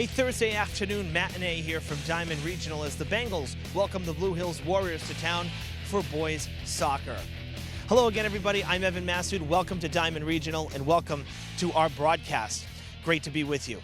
A Thursday afternoon matinee here from Diman Regional as the Bengals welcome the Blue Hills Warriors to town for boys soccer. Hello again, everybody. I'm Evan Massoud. Welcome to Diman Regional and welcome to our broadcast. Great to be with you.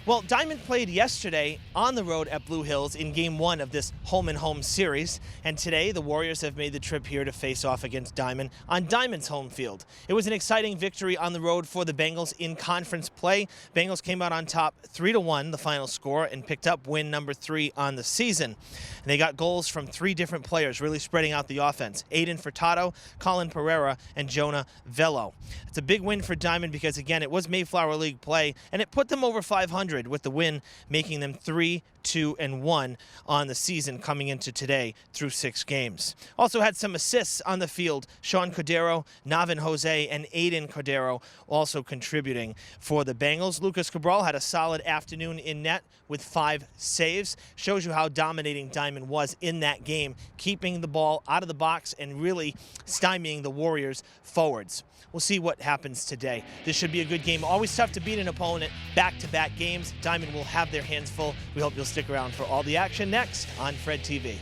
Well, Diman played yesterday on the road at Blue Hills in Game 1 of this home-and-home series, and today the Warriors have made the trip here to face off against Diman on Diman's home field. It was an exciting victory on the road for the Bengals in conference play. Bengals came out on top 3-1, the final score, and picked up win number 3 on the season. And they got goals from 3 different players, really spreading out the offense: Aiden Furtado, Colin Pereira, and Jonah Velo. It's a big win for Diman because, again, it was Mayflower League play, and it put them over 500. With the win making them 3-2-1 on the season coming into today through 6 games. Also had some assists on the field. Sean Cordero, Navin Jose, and Aiden Cordero also contributing for the Bengals. Lucas Cabral had a solid afternoon in net with 5 saves. Shows you how dominating Diman was in that game, keeping the ball out of the box and really stymieing the Warriors forwards. We'll see what happens today. This should be a good game. Always tough to beat an opponent back-to-back games. Diman will have their hands full. We hope you'll stick around for all the action next on Fred TV.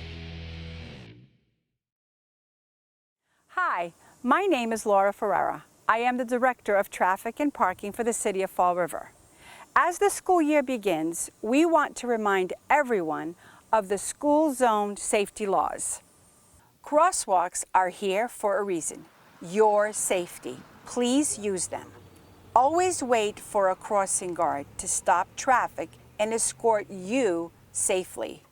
Hi, my name is Laura Ferreira. I am the Director of Traffic and Parking for the City of Fall River. As the school year begins, we want to remind everyone of the school zone safety laws. Crosswalks are here for a reason: your safety. Please use them. Always wait for a crossing guard to stop traffic and escort you safely.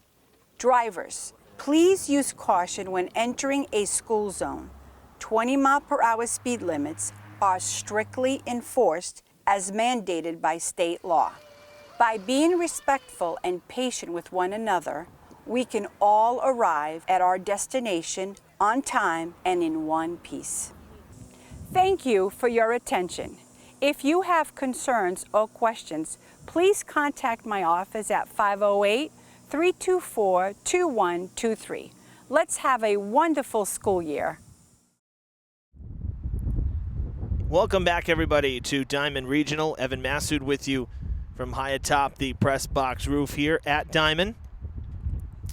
Drivers, please use caution when entering a school zone. 20-mile-per-hour speed limits are strictly enforced as mandated by state law. By being respectful and patient with one another, we can all arrive at our destination on time and in one piece. Thank you for your attention. If you have concerns or questions, please contact my office at 508-324-2123. Let's have a wonderful school year. Welcome back, everybody, to Diman Regional. Evan Massoud with you from high atop the press box roof here at Diman.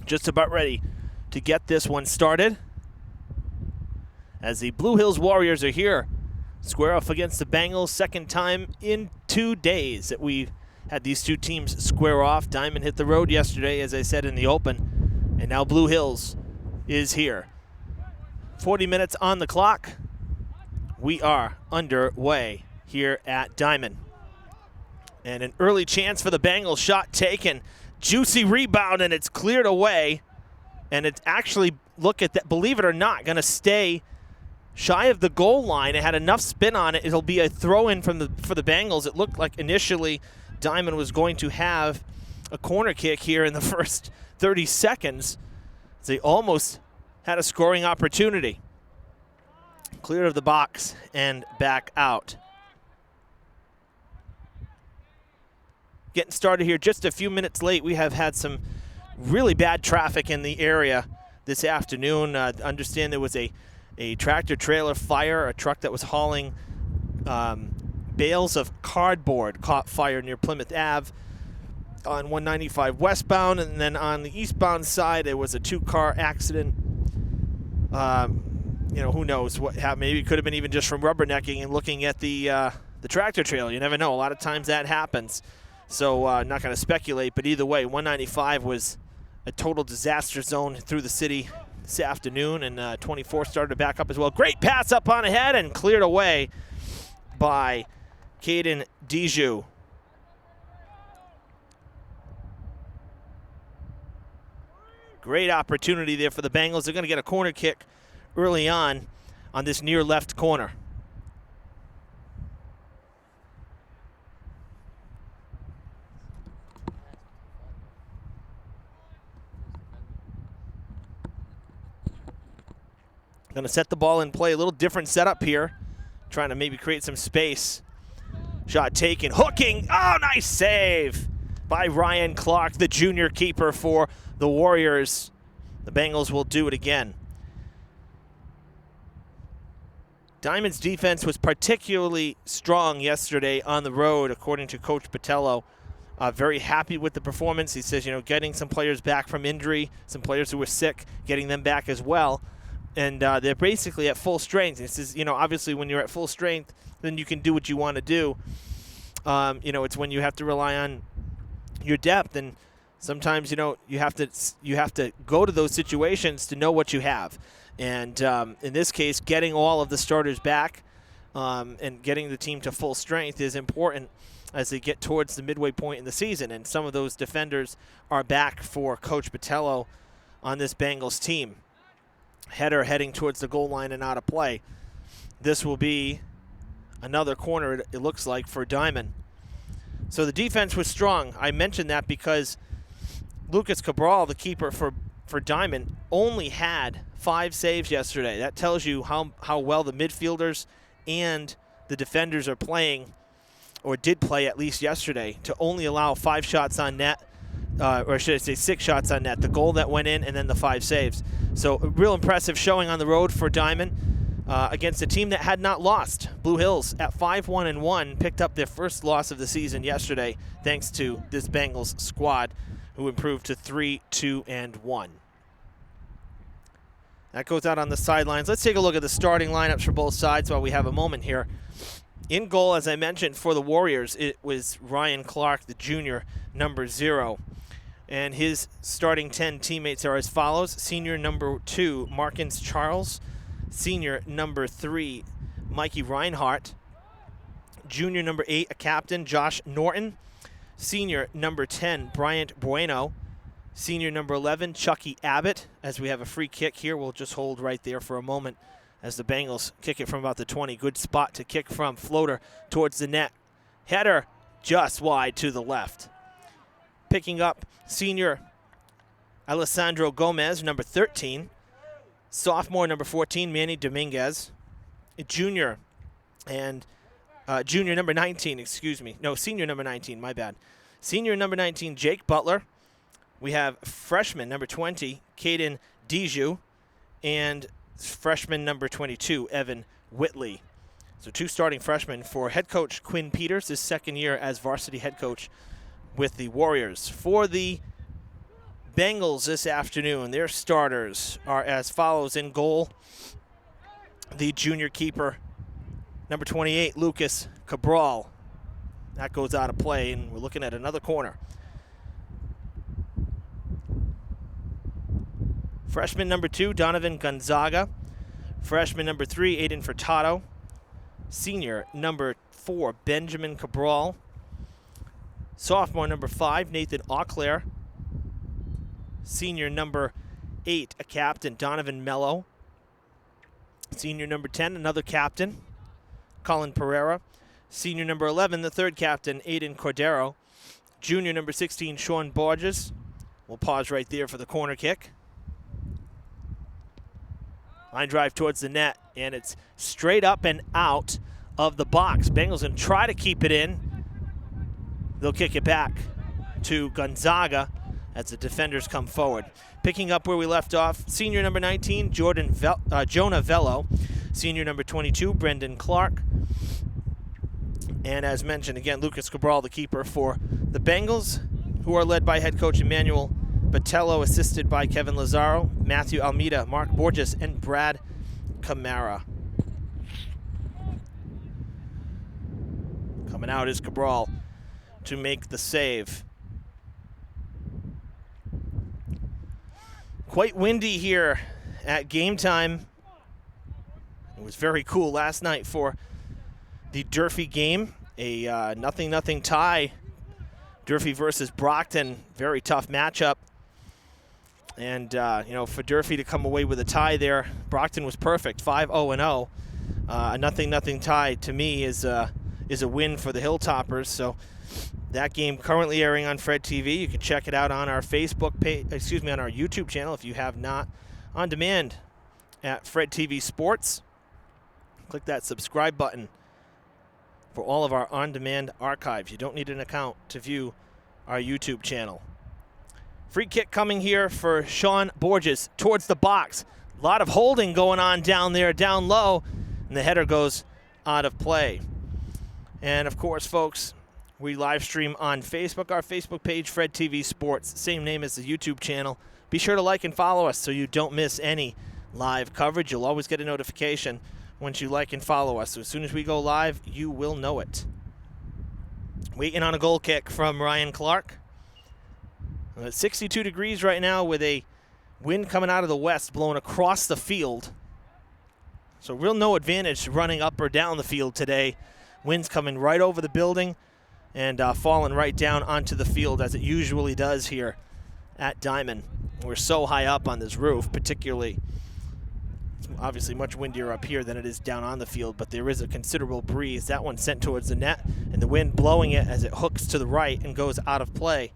Just about ready to get this one started as the Blue Hills Warriors are here. Square off against the Bengals, second time in 2 days that we had these two teams square off. Diman hit the road yesterday, as I said in the open, and now Blue Hills is here. 40 minutes on the clock. We are underway here at Diman. And an early chance for the Bengals, shot taken. Juicy rebound, and it's cleared away. And it's actually, look at that, believe it or not, going to stay shy of the goal line. It had enough spin on it. It'll be a throw-in for the Bengals. It looked like initially Diman was going to have a corner kick here in the first 30 seconds. They almost had a scoring opportunity. Cleared of the box and back out. Getting started here just a few minutes late. We have had some really bad traffic in the area this afternoon. Understand there was a tractor trailer fire. A truck that was hauling bales of cardboard caught fire near Plymouth Ave on 195 westbound, and then on the eastbound side there was a 2-car accident. Who knows what happened? Maybe it could have been even just from rubbernecking and looking at the tractor trailer. You never know. A lot of times that happens. So not going to speculate, but either way, 195 was a total disaster zone through the city this afternoon, and 24 started to back up as well. Great pass up on ahead and cleared away by Caden Dijou. Great opportunity there for the Bengals. They're going to get a corner kick early on this near left corner. Going to set the ball in play. A little different setup here. Trying to maybe create some space. Shot taken. Hooking. Oh, nice save by Ryan Clark, the junior keeper for the Warriors. The Bengals will do it again. Diman's defense was particularly strong yesterday on the road, according to Coach Patello. very happy with the performance. He says, getting some players back from injury, some players who were sick, getting them back as well. And they're basically at full strength. He says, obviously when you're at full strength, then you can do what you want to do. It's when you have to rely on your depth, and sometimes you have to go to those situations to know what you have. And in this case, getting all of the starters back and getting the team to full strength is important as they get towards the midway point in the season. And some of those defenders are back for Coach Botello on this Bengals team. Header heading towards the goal line and out of play. This will be another corner, it looks like, for Diman. So the defense was strong. I mentioned that because Lucas Cabral, the keeper for Diman, only had 5 saves yesterday. That tells you how well the midfielders and the defenders are playing, or did play at least yesterday, to only allow 5 shots on net, or should I say 6 shots on net. The goal that went in and then the 5 saves. So a real impressive showing on the road for Diman against a team that had not lost. Blue Hills at 5-1-1 picked up their first loss of the season yesterday thanks to this Bengals squad, who improved to 3-2-1. That goes out on the sidelines. Let's take a look at the starting lineups for both sides while we have a moment here. In goal, as I mentioned, for the Warriors, it was Ryan Clark, the junior, number 0. And his starting 10 teammates are as follows. Senior number 2, Markins Charles. Senior number 3, Mikey Reinhart. Junior number 8, a captain, Josh Norton. Senior number 10, Bryant Bueno. Senior number 11, Chucky Abbott. As we have a free kick here, we'll just hold right there for a moment as the Bengals kick it from about the 20. Good spot to kick from. Floater towards the net. Header just wide to the left. Picking up senior Alessandro Gomez, number 13. Sophomore number 14, Manny Dominguez. Junior number 19, excuse me. No, senior number 19, my bad. Senior number 19, Jake Butler. We have freshman number 20, Caden Dijou, and freshman number 22, Evan Whitley. So 2 starting freshmen for head coach Quinn Peters, his second year as varsity head coach with the Warriors. For the Bengals this afternoon, their starters are as follows. In goal, the junior keeper, number 28, Lucas Cabral. That goes out of play, and we're looking at another corner. Freshman number 2, Donovan Gonzaga. Freshman number 3, Aiden Furtado. Senior number 4, Benjamin Cabral. Sophomore number 5, Nathan Auclair. Senior number 8, a captain, Donovan Mello. Senior number 10, another captain, Colin Pereira. Senior number 11, the third captain, Aiden Cordero. Junior number 16, Sean Borges. We'll pause right there for the corner kick. Line drive towards the net, and it's straight up and out of the box. Bengals going to try to keep it in. They'll kick it back to Gonzaga as the defenders come forward. Picking up where we left off, senior number 19, Jonah Vello. Senior number 22, Brendan Clark. And as mentioned, again, Lucas Cabral, the keeper for the Bengals, who are led by head coach Emmanuel Botello, assisted by Kevin Lazaro, Matthew Almeida, Mark Borges, and Brad Camara. Coming out is Cabral to make the save. Quite windy here at game time. It was very cool last night for the Durfee game. A 0-0 tie. Durfee versus Brockton. Very tough matchup. And, for Durfee to come away with a tie there, Brockton was perfect, 5-0-0. A 0-0 tie, to me, is a win for the Hilltoppers. So that game currently airing on Fred TV. You can check it out on our Facebook page, on our YouTube channel if you have not, on demand at Fred TV Sports. Click that subscribe button for all of our on-demand archives. You don't need an account to view our YouTube channel. Free kick coming here for Sean Borges towards the box. A lot of holding going on down there, down low, and the header goes out of play. And, of course, folks, We live stream on Facebook, our Facebook page, Fred TV Sports, same name as the YouTube channel. Be sure to like and follow us so you don't miss any live coverage. You'll always get a notification once you like and follow us. So as soon as we go live, you will know it. Waiting on a goal kick from Ryan Clark. It's 62 degrees right now with a wind coming out of the west blowing across the field. So real no advantage running up or down the field today. Wind's coming right over the building and falling right down onto the field as it usually does here at Diman. We're so high up on this roof, particularly. It's obviously much windier up here than it is down on the field, but there is a considerable breeze. That one sent towards the net, and the wind blowing it as it hooks to the right and goes out of play.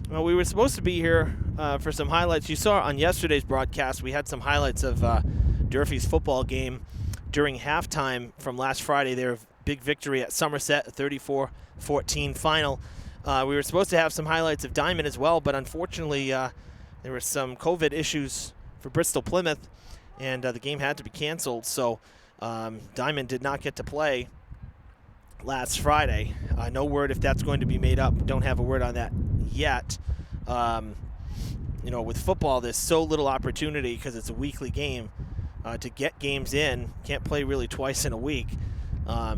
Well, we were supposed to be here for some highlights. You saw on yesterday's broadcast, we had some highlights of Durfee's football game during halftime from last Friday. Their big victory at Somerset, a 34-14 final. We were supposed to have some highlights of Diman as well, but unfortunately there were some COVID issues for Bristol Plymouth, and the game had to be canceled. So Diman did not get to play last Friday. No word if that's going to be made up. Don't have a word on that yet. You know, with football, there's so little opportunity because it's a weekly game to get games in. Can't play really twice in a week.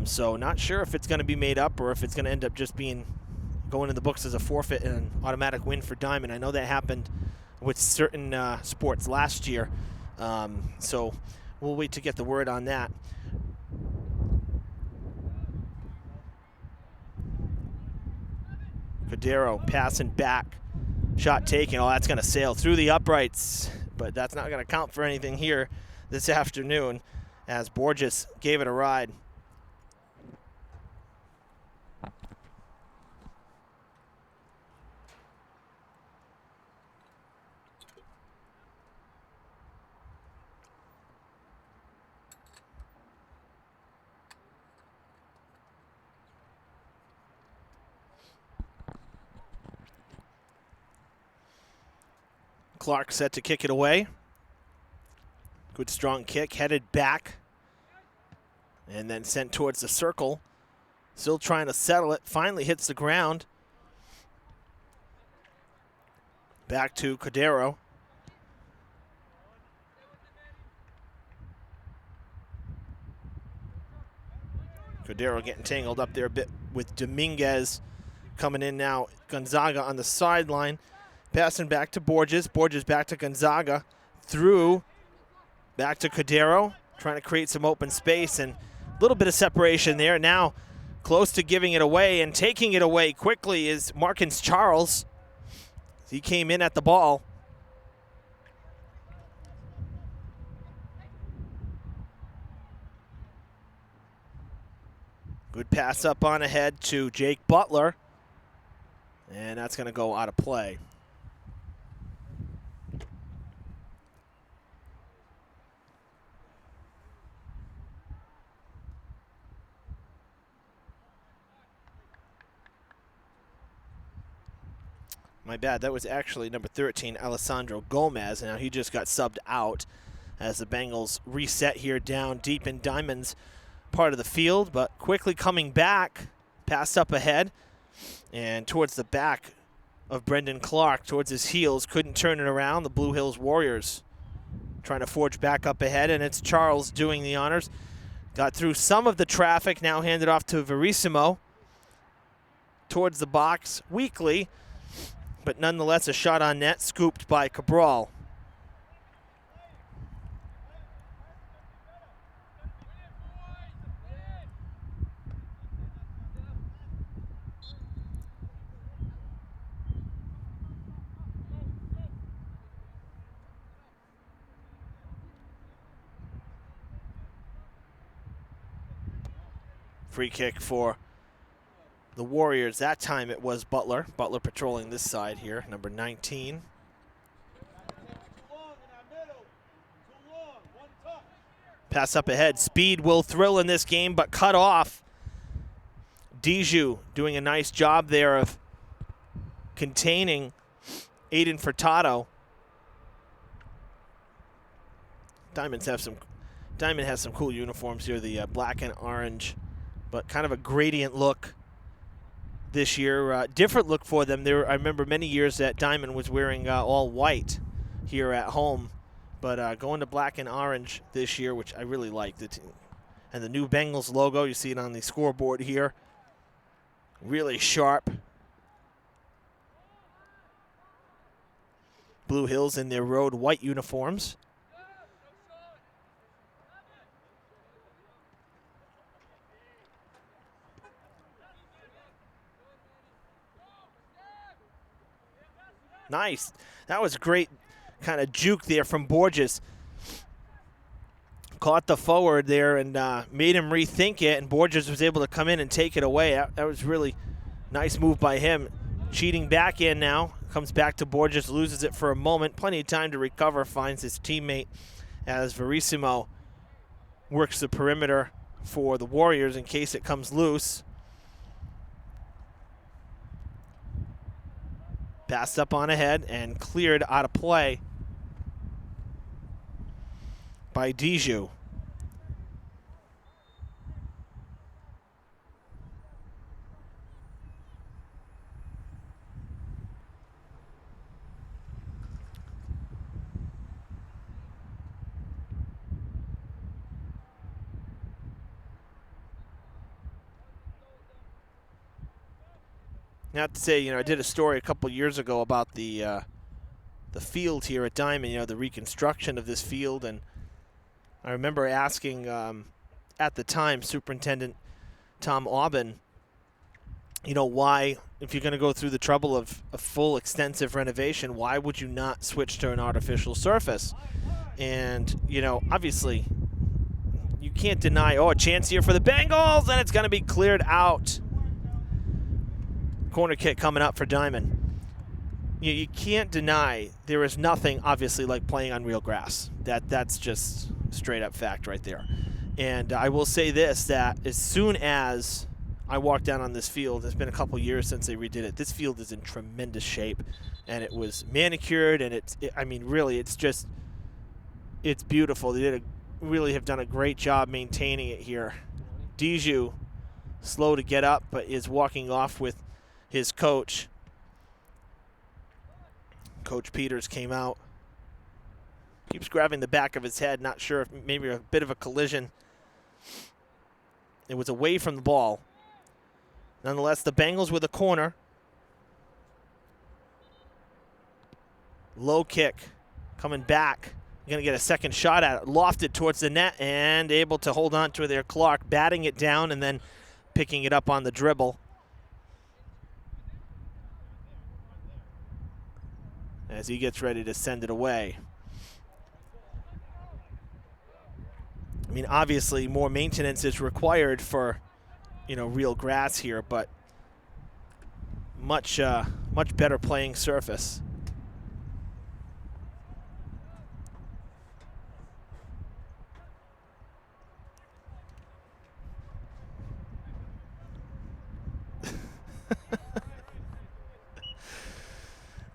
So not sure if it's going to be made up or if it's going to end up just being going in the books as a forfeit and an automatic win for Diman. I know that happened with certain sports last year. So we'll wait to get the word on that. Cordero passing back. Shot taken. Oh, that's going to sail through the uprights, but that's not going to count for anything here this afternoon as Borges gave it a ride. Clark set to kick it away. Good strong kick, headed back. And then sent towards the circle. Still trying to settle it. Finally hits the ground. Back to Cordero. Cordero getting tangled up there a bit with Dominguez coming in now. Gonzaga on the sideline. Passing back to Borges. Borges back to Gonzaga. Through. Back to Cordero. Trying to create some open space and a little bit of separation there. Now close to giving it away and taking it away quickly is Markins Charles. He came in at the ball. Good pass up on ahead to Jake Butler. And that's going to go out of play. My bad, that was actually number 13, Alessandro Gomez. Now he just got subbed out as the Bengals reset here down deep in Diman's part of the field, but quickly coming back, pass up ahead, and towards the back of Brendan Clark, towards his heels, couldn't turn it around. The Blue Hills Warriors trying to forge back up ahead, and it's Charles doing the honors. Got through some of the traffic, now handed off to Verissimo towards the box weakly. But nonetheless, a shot on net, scooped by Cabral. Free kick for the Warriors. That time it was Butler. Butler patrolling this side here, number 19. Pass up ahead. Speed will thrill in this game, but cut off. Dijou doing a nice job there of containing Aiden Furtado. Diamond has some cool uniforms here, the black and orange, but kind of a gradient look this year. Different look for them. I remember many years that Diamond was wearing all white here at home, but going to black and orange this year, which I really like. And the new Bengals logo, you see it on the scoreboard here. Really sharp. Blue Hills in their road white uniforms. Nice. That was great kind of juke there from Borges. Caught the forward there and made him rethink it, and Borges was able to come in and take it away. That was really nice move by him. Cheating back in now. Comes back to Borges, loses it for a moment. Plenty of time to recover, finds his teammate as Verissimo works the perimeter for the Warriors in case it comes loose. Passed up on ahead and cleared out of play by Dijou. Not to say, I did a story a couple years ago about the field here at Diamond, the reconstruction of this field, and I remember asking at the time Superintendent Tom Aubin, why, if you're going to go through the trouble of a full extensive renovation, why would you not switch to an artificial surface? And, obviously you can't deny, a chance here for the Bengals, and it's going to be cleared out. Corner kick coming up for Diamond. You can't deny there is nothing, obviously, like playing on real grass. That's just straight up fact right there. And I will say this, that as soon as I walked down on this field, it's been a couple years since they redid it. This field is in tremendous shape, and it was manicured, and it's beautiful. They really have done a great job maintaining it here. Dijou, slow to get up, but is walking off with his coach. Coach Peters came out. Keeps grabbing the back of his head. Not sure if maybe a bit of a collision. It was away from the ball. Nonetheless, the Bengals with a corner. Low kick coming back. Going to get a second shot at it. Lofted towards the net and able to hold on to it there. Clark batting it down and then picking it up on the dribble. As he gets ready to send it away. Obviously more maintenance is required for, real grass here, but much better playing surface.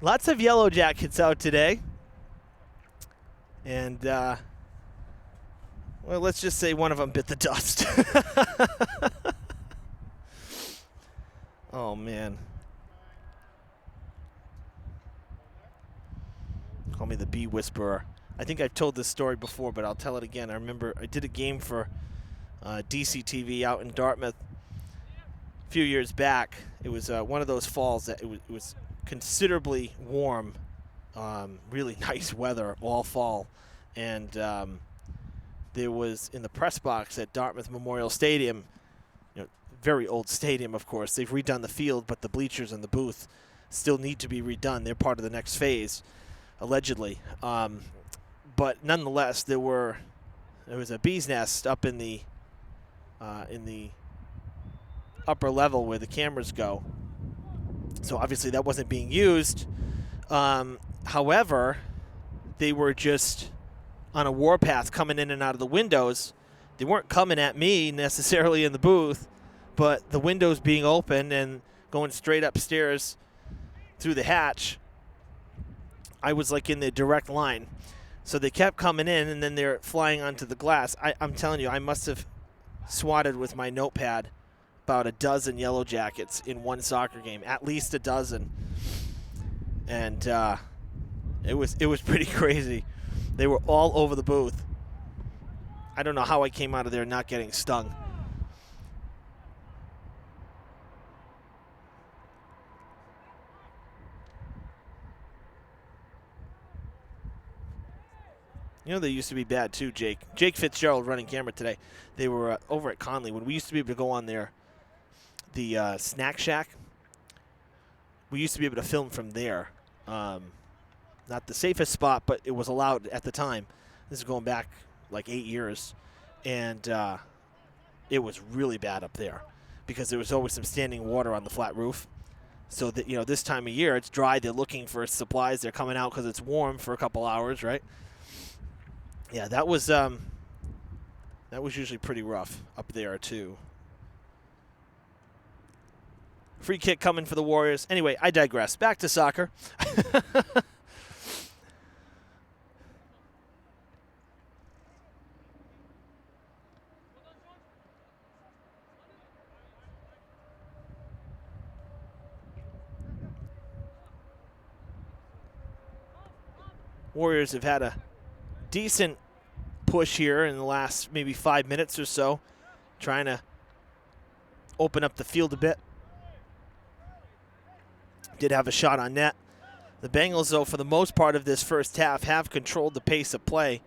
Lots of Yellow Jackets out today. And, let's just say one of them bit the dust. Oh, man. Call me the bee whisperer. I think I've told this story before, but I'll tell it again. I remember I did a game for DCTV out in Dartmouth a few years back. It was one of those falls that it was considerably warm, really nice weather all fall, and there was in the press box at Dartmouth Memorial Stadium, very old stadium, of course. They've redone the field, but the bleachers and the booth still need to be redone. They're part of the next phase, allegedly. But nonetheless, there was a bee's nest up in the upper level where the cameras go. So obviously that wasn't being used. However, they were just on a warpath coming in and out of the windows. They weren't coming at me necessarily in the booth, but the windows being open and going straight upstairs through the hatch I was like in the direct line. So they kept coming in, and then they're flying onto the glass. I'm telling you, I must have swatted with my notepad about a dozen Yellow Jackets in one soccer game, at least a dozen. And it was pretty crazy. They were all over the booth. I don't know how I came out of there not getting stung. You know, they used to be bad too, Jake. Jake Fitzgerald running camera today. They were over at Conley when we used to be able to go on there, the Snack Shack. We used to be able to film from there. Not the safest spot, but it was allowed at the time. This is going back like 8 years. And it was really bad up there because there was always some standing water on the flat roof. So that, you know, this time of year, it's dry. They're looking for supplies. They're coming out because it's warm for a couple hours, right? Yeah, that was usually pretty rough up there too. Free kick coming for the Warriors. Anyway, I digress. Back to soccer. Warriors have had a decent push here in the last maybe 5 minutes or so, trying to open up the field a bit. Did have a shot on net. The Bengals, though, for the most part of this first half, have controlled the pace of play.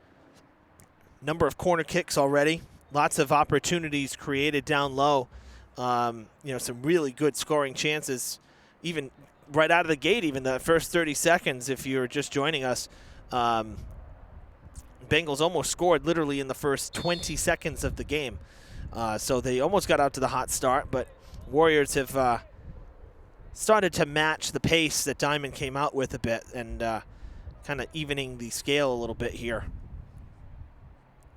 Number of corner kicks already. Lots of opportunities created down low. You know, some really good scoring chances, even right out of the gate, even the first 30 seconds, if you're just joining us. Bengals almost scored literally in the first 20 seconds of the game. So they almost got out to the hot start, but Warriors have started to match the pace that Diman came out with a bit and kind of evening the scale a little bit here.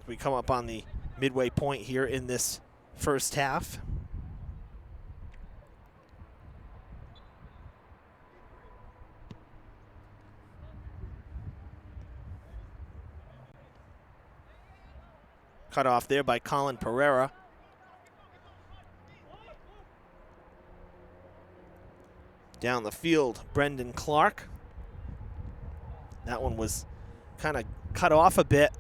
We come up on the midway point here in this first half. Cut off there by Colin Pereira. Down the field, Brendan Clark. That one was kind of cut off a bit.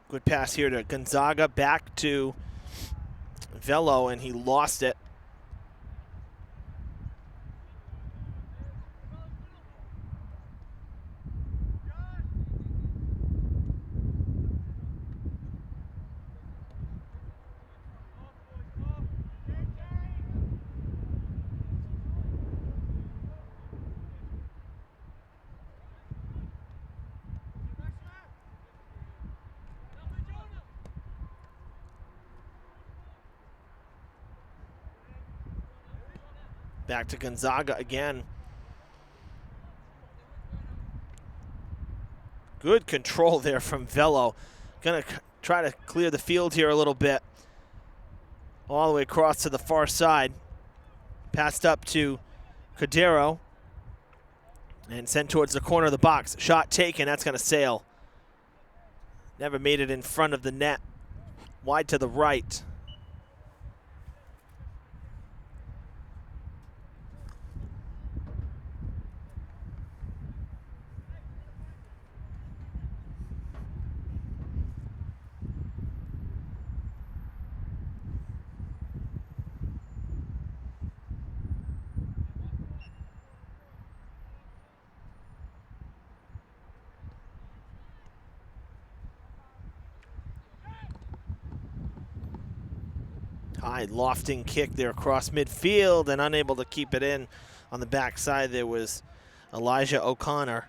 Good pass here to Gonzaga, back to Velo, and he lost it. Back to Gonzaga again. Good control there from Velo. Gonna try to clear the field here a little bit. All the way across to the far side. Passed up to Cordero. And sent towards the corner of the box. Shot taken, that's gonna sail. Never made it in front of the net. Wide to the right. High lofting kick there across midfield and unable to keep it in. On the backside there was Elijah O'Connor.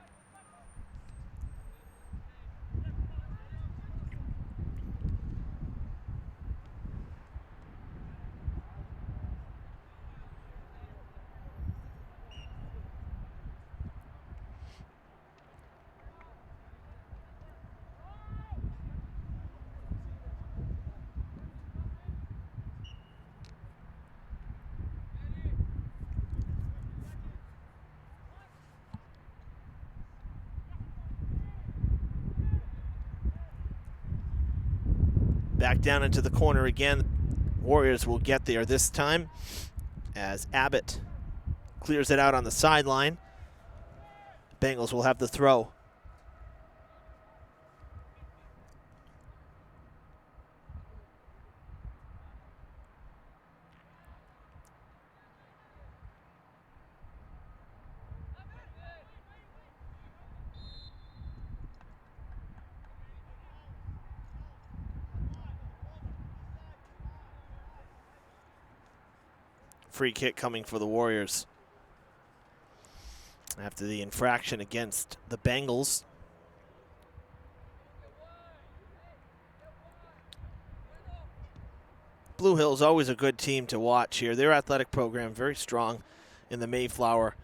Back down into the corner again. Warriors will get there this time as Abbott clears it out on the sideline. Bengals will have the throw. Free kick coming for the Warriors after the infraction against the Bengals. Blue Hills always a good team to watch here. Their athletic program very strong in the Mayflower.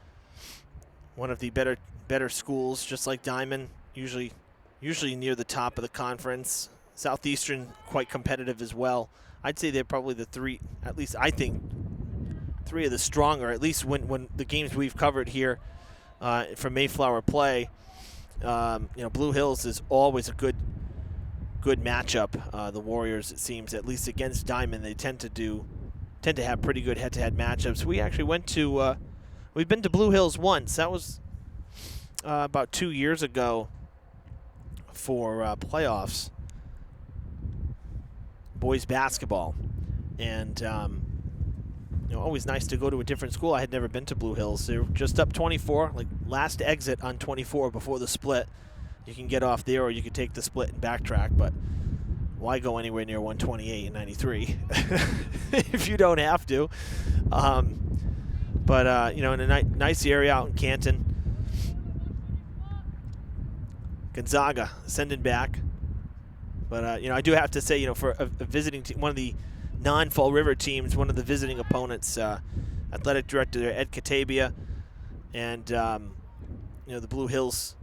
One of the better schools, just like Diman, usually near the top of the conference. Southeastern quite competitive as well. I'd say they're probably the three, at least I think, three of the stronger, at least when the games we've covered here for Mayflower play. Blue Hills is always a good matchup. The Warriors, it seems, at least against Diman, they tend to have pretty good head-to-head matchups. We actually we've been to Blue Hills once. That was about 2 years ago for playoffs, boys basketball, and always nice to go to a different school. I had never been to Blue Hills. They're just up 24, like last exit on 24 before the split. You can get off there, or you could take the split and backtrack, but why go anywhere near 128 and 93 if you don't have to? In a nice area out in Canton. Gonzaga sending back. But, I do have to say, for a visiting team, one of the non-Fall River teams, one of the visiting opponents, athletic director there, Ed Katabia, and, the Blue Hills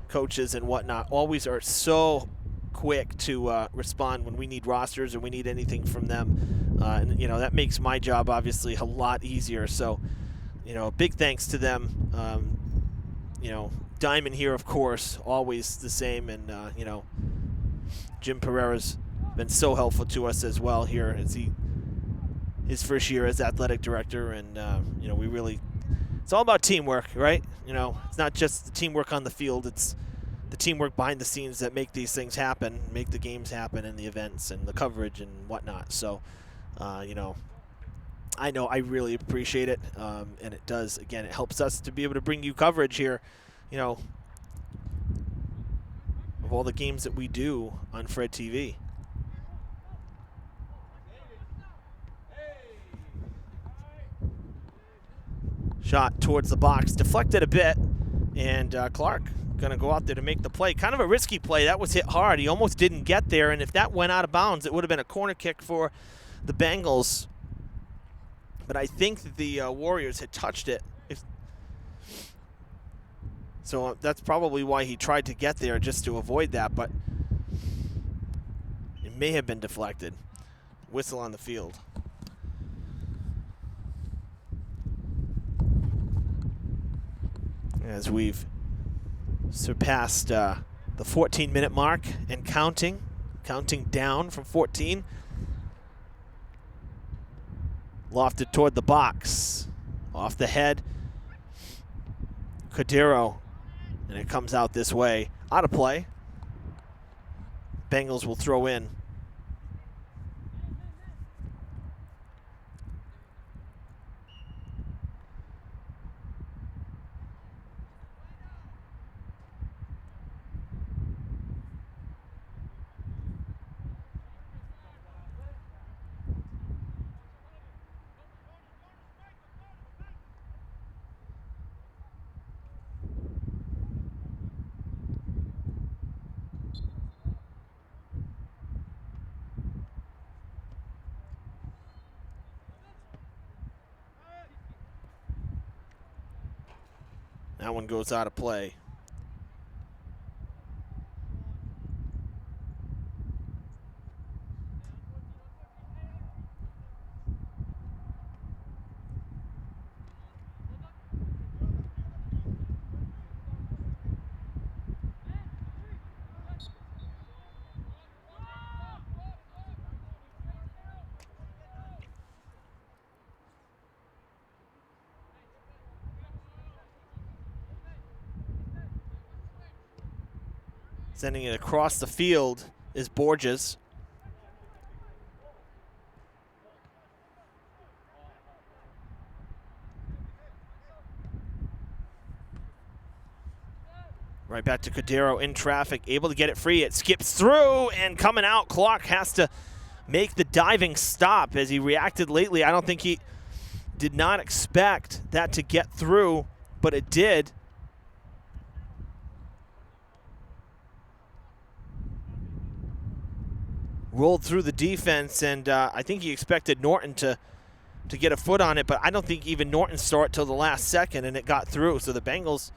coaches and whatnot always are so quick to respond when we need rosters or we need anything from them. That makes my job obviously a lot easier. So, big thanks to them. Diman here, of course, always the same. And, Jim Pereira's been so helpful to us as well here as his first year as athletic director. And, it's all about teamwork, right? It's not just the teamwork on the field. It's the teamwork behind the scenes that make these things happen, make the games happen and the events and the coverage and whatnot. So, I know I really appreciate it. And it does, again, it helps us to be able to bring you coverage here, of all the games that we do on Fred TV. Shot towards the box, deflected a bit, and Clark going to go out there to make the play. Kind of a risky play. That was hit hard. He almost didn't get there, and if that went out of bounds, it would have been a corner kick for the Bengals. But I think that the Warriors had touched it. So that's probably why he tried to get there, just to avoid that, but it may have been deflected. Whistle on the field. As we've surpassed the 14-minute mark and counting down from 14. Lofted toward the box, off the head. Cordero, and it comes out this way, out of play. Bengals will throw in. That one goes out of play. Sending it across the field is Borges. Right back to Cordero in traffic, able to get it free. It skips through and coming out. Clark has to make the diving stop as he reacted lately. I don't think he did not expect that to get through, but it did. Rolled through the defense, and I think he expected Norton to get a foot on it, but I don't think even Norton saw it till the last second, and it got through. So the Bengals,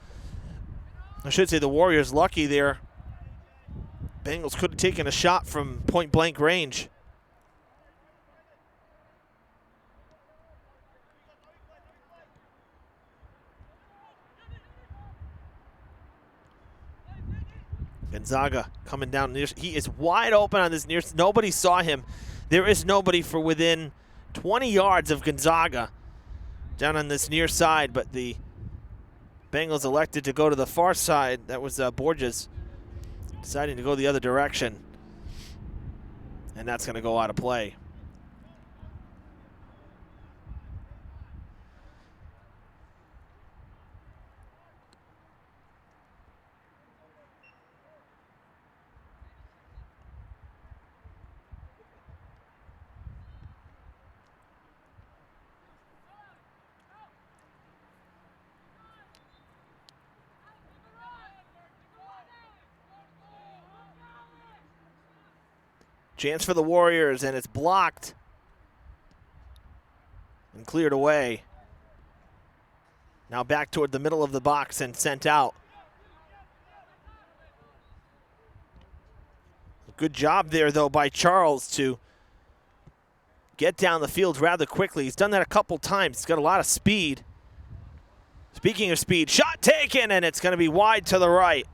I should say the Warriors, lucky there. Bengals could have taken a shot from point-blank range. Gonzaga coming down. He is wide open on this near. Nobody saw him. There is nobody for within 20 yards of Gonzaga down on this near side, but the Bengals elected to go to the far side. That was Borges deciding to go the other direction, and that's going to go out of play. Chance for the Warriors, and it's blocked and cleared away. Now back toward the middle of the box and sent out. Good job there, though, by Charles to get down the field rather quickly. He's done that a couple times. He's got a lot of speed. Speaking of speed, shot taken, and it's going to be wide to the right.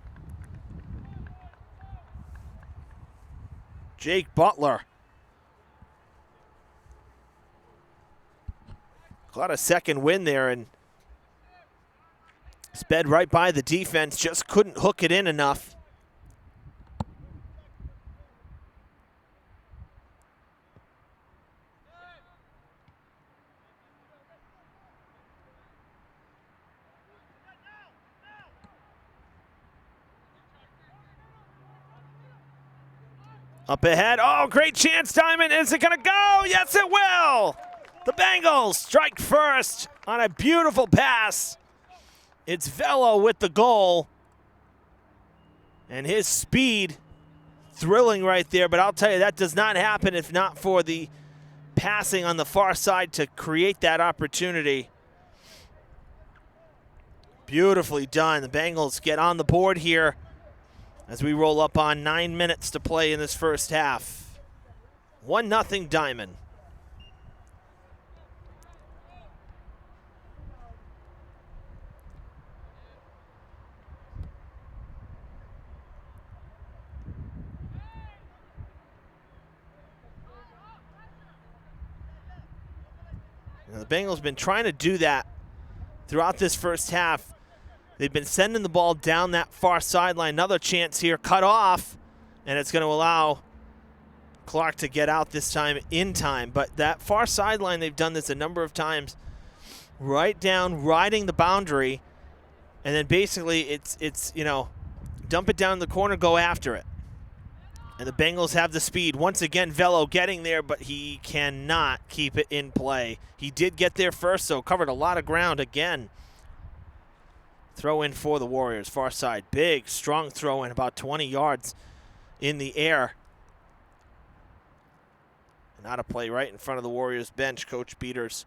Jake Butler got a second win there and sped right by the defense, just couldn't hook it in enough. Up ahead. Oh, great chance, Diamond. Is it going to go? Yes, it will. The Bengals strike first on a beautiful pass. It's Velo with the goal. And his speed, thrilling right there. But I'll tell you, that does not happen if not for the passing on the far side to create that opportunity. Beautifully done. The Bengals get on the board here as we roll up on 9 minutes to play in this first half. 1-0 Diamond. Now, the Bengals have been trying to do that throughout this first half. They've been sending the ball down that far sideline. Another chance here, cut off, and it's going to allow Clark to get out this time in time. But that far sideline, they've done this a number of times, right down, riding the boundary, and then basically it's you know, dump it down in the corner, go after it. And the Bengals have the speed. Once again, Velo getting there, but he cannot keep it in play. He did get there first, so covered a lot of ground again. Throw in for the Warriors, far side. Big, strong throw in, about 20 yards in the air. And out of play right in front of the Warriors bench. Coach Peters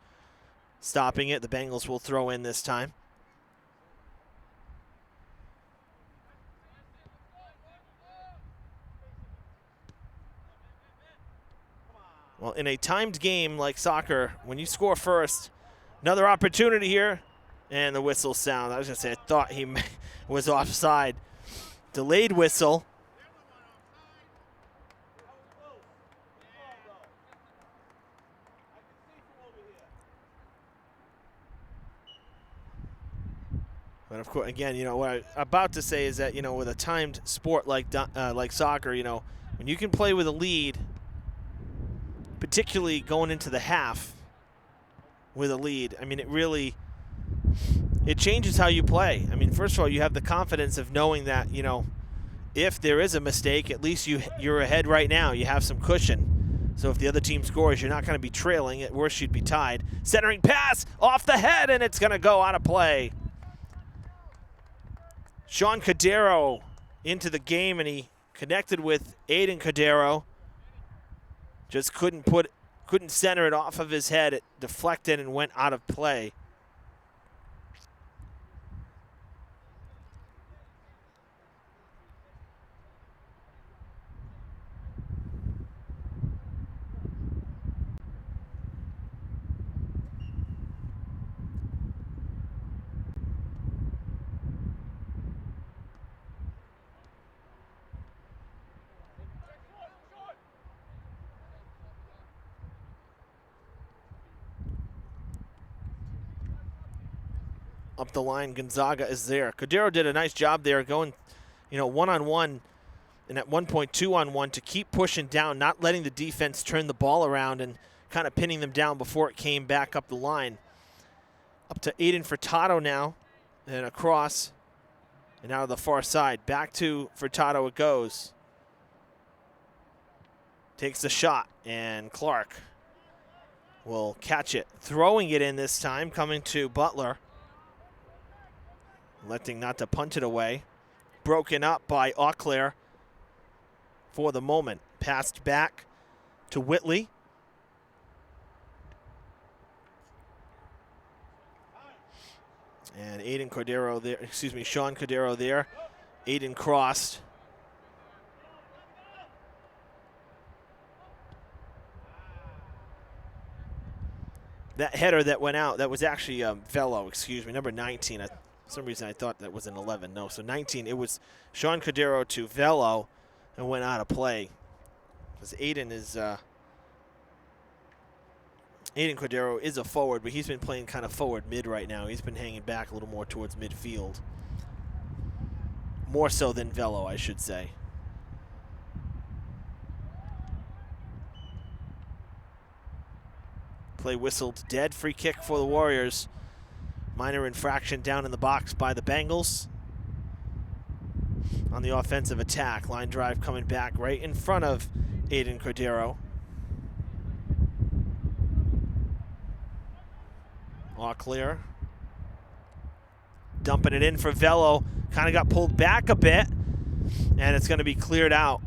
stopping it. The Bengals will throw in this time. Well, in a timed game like soccer, when you score first, another opportunity here. And the whistle sound. I was going to say, I thought he was offside. Delayed whistle. But of course, again, you know, what I'm about to say is that, you know, with a timed sport like soccer, you know, when you can play with a lead, particularly going into the half with a lead, I mean, it changes how you play. I mean, first of all, you have the confidence of knowing that, you know, if there is a mistake, at least you're ahead right now. You have some cushion. So if the other team scores, you're not going to be trailing. At worst, you'd be tied. Centering pass off the head, and it's going to go out of play. Sean Cordero into the game, and he connected with Aiden Cordero. Just couldn't center it off of his head. It deflected and went out of play. Up the line, Gonzaga is there. Cordero did a nice job there going, you know, one-on-one, and at one point two-on-one to keep pushing down, not letting the defense turn the ball around and kind of pinning them down before it came back up the line. Up to Aiden Furtado now, and across, and out of the far side. Back to Furtado it goes. Takes the shot, and Clark will catch it. Throwing it in this time, coming to Butler. Electing not to punt it away. Broken up by Auclair for the moment. Passed back to Whitley. And Aiden Cordero there, Sean Cordero there. Aiden crossed. That header that went out, that was actually Velo, number 19. For some reason I thought that was an 11. No, so 19. It was Sean Cordero to Velo and went out of play. Because Aiden Cordero is a forward, but he's been playing kind of forward mid right now. He's been hanging back a little more towards midfield. More so than Velo, I should say. Play whistled dead. Free kick for the Warriors. Minor infraction down in the box by the Bengals. On the offensive attack. Line drive coming back right in front of Aiden Cordero. All clear. Dumping it in for Velo. Kind of got pulled back a bit. And it's going to be cleared out.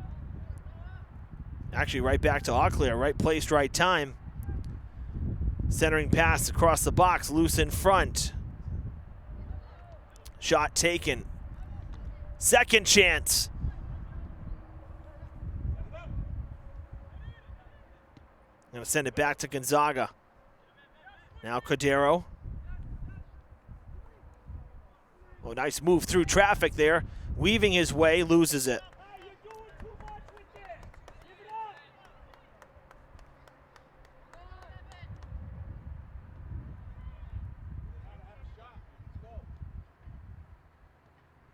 Actually, right back to Auclair. Right place, right time. Centering pass across the box, loose in front. Shot taken. Second chance. Gonna send it back to Gonzaga. Now Cordero. Oh, nice move through traffic there. Weaving his way, loses it.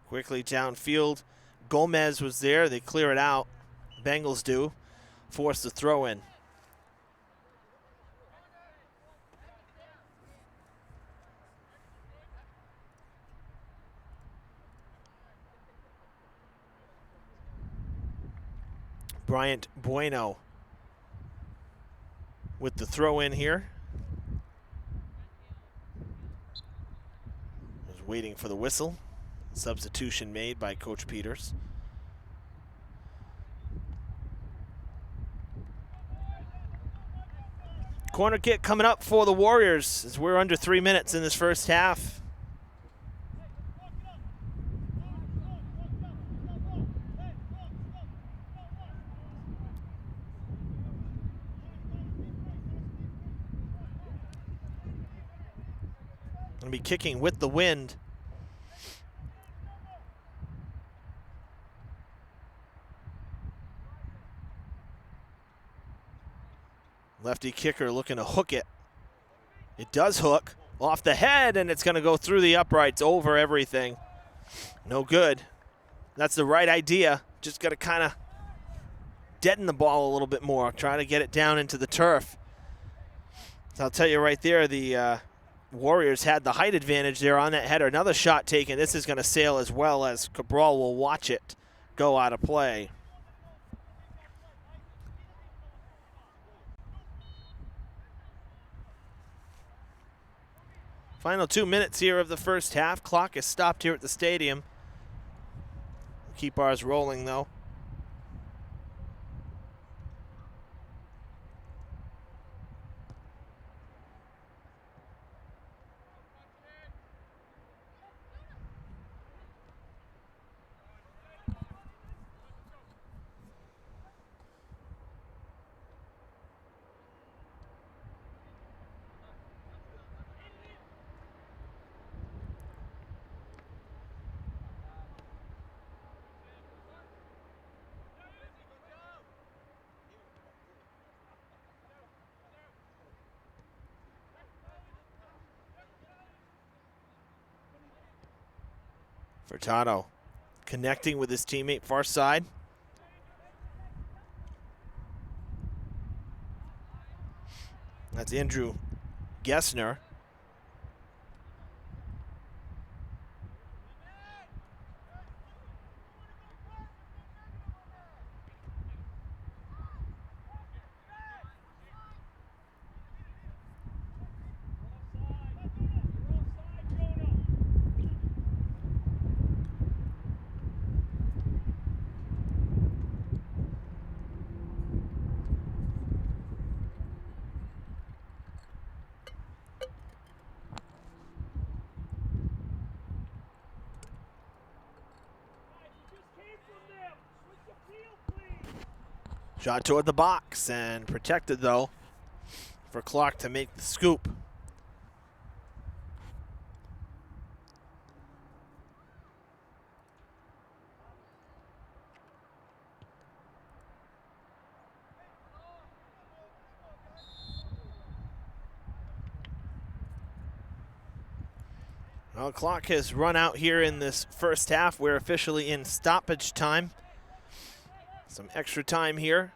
Quickly downfield. Gomez was there. They clear it out. Bengals do. Force the throw in. Bryant Bueno with the throw in here. Was waiting for the whistle. Substitution made by Coach Peters. Corner kick coming up for the Warriors as we're under 3 minutes in this first half. Gonna be kicking with the wind. Lefty kicker looking to hook it. It does hook. Off the head, and it's going to go through the uprights, over everything. No good. That's the right idea. Just got to kind of deaden the ball a little bit more. Try to get it down into the turf. So I'll tell you right there, the Warriors had the height advantage there on that header. Another shot taken. This is going to sail as well as Cabral will watch it go out of play. Final 2 minutes here of the first half. Clock is stopped here at the stadium. Keep ours rolling, though. Furtado connecting with his teammate far side. That's Andrew Gessner. Shot toward the box and protected, though, for Clark to make the scoop. Well, clock has run out here in this first half. We're officially in stoppage time. Some extra time here.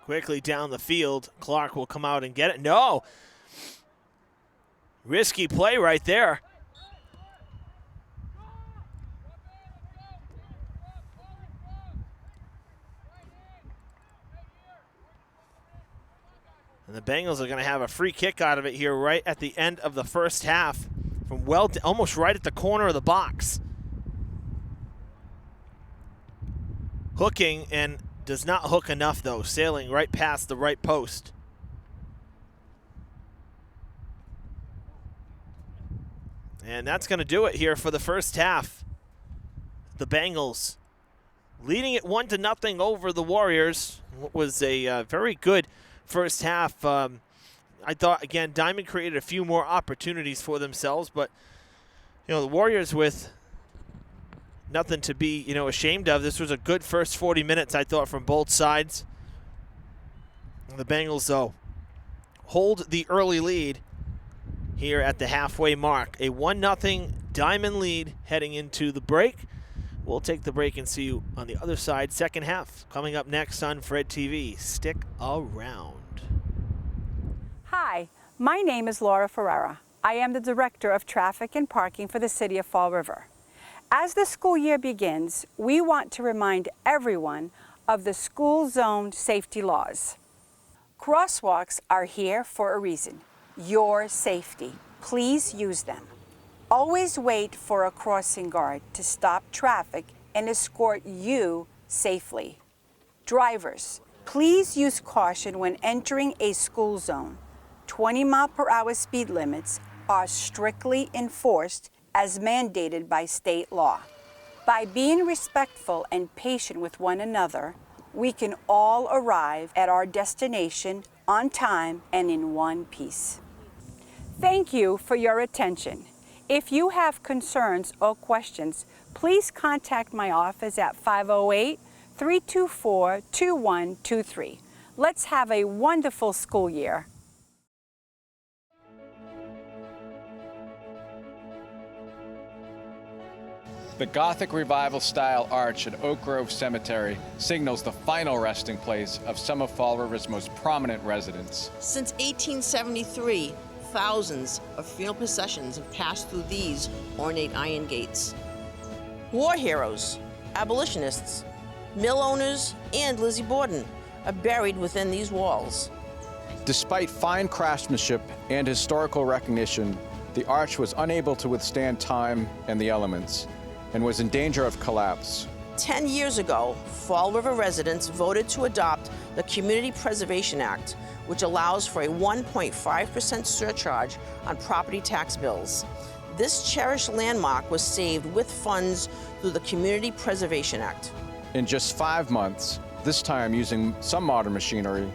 Quickly down the field. Clark will come out and get it. No! Risky play right there. And the Bengals are going to have a free kick out of it here right at the end of the first half from almost right at the corner of the box. Hooking, and does not hook enough, though, sailing right past the right post. And that's going to do it here for the first half. The Bengals leading it 1-0 over the Warriors. What was a very good first half. I thought, again, Diamond created a few more opportunities for themselves, but, the Warriors with nothing to be, ashamed of. This was a good first 40 minutes, I thought, from both sides. And the Bengals, though, hold the early lead here at the halfway mark. A 1-0 Diamond lead heading into the break. We'll take the break and see you on the other side. Second half coming up next on Fred TV. Stick around. Hi, my name is Laura Ferreira. I am the Director of Traffic and Parking for the City of Fall River. As the school year begins, we want to remind everyone of the school zone safety laws. Crosswalks are here for a reason. Your safety. Please use them. Always wait for a crossing guard to stop traffic and escort you safely. Drivers, please use caution when entering a school zone. 20-mile-per-hour speed limits are strictly enforced as mandated by state law. By being respectful and patient with one another, we can all arrive at our destination on time and in one piece. Thank you for your attention. If you have concerns or questions, please contact my office at 508-324-2123. Let's have a wonderful school year. The Gothic Revival style arch at Oak Grove Cemetery signals the final resting place of some of Fall River's most prominent residents. Since 1873, thousands of funeral processions have passed through these ornate iron gates. War heroes, abolitionists, mill owners, and Lizzie Borden are buried within these walls. Despite fine craftsmanship and historical recognition, the arch was unable to withstand time and the elements, and was in danger of collapse. 10 years ago, Fall River residents voted to adopt the Community Preservation Act, which allows for a 1.5% surcharge on property tax bills. This cherished landmark was saved with funds through the Community Preservation Act. In just 5 months, this time using some modern machinery,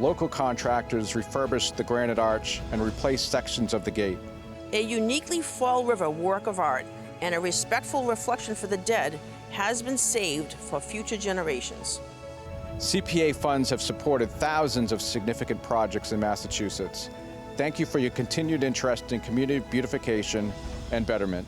local contractors refurbished the granite arch and replaced sections of the gate. A uniquely Fall River work of art and a respectful reflection for the dead has been saved for future generations. CPA funds have supported thousands of significant projects in Massachusetts. Thank you for your continued interest in community beautification and betterment.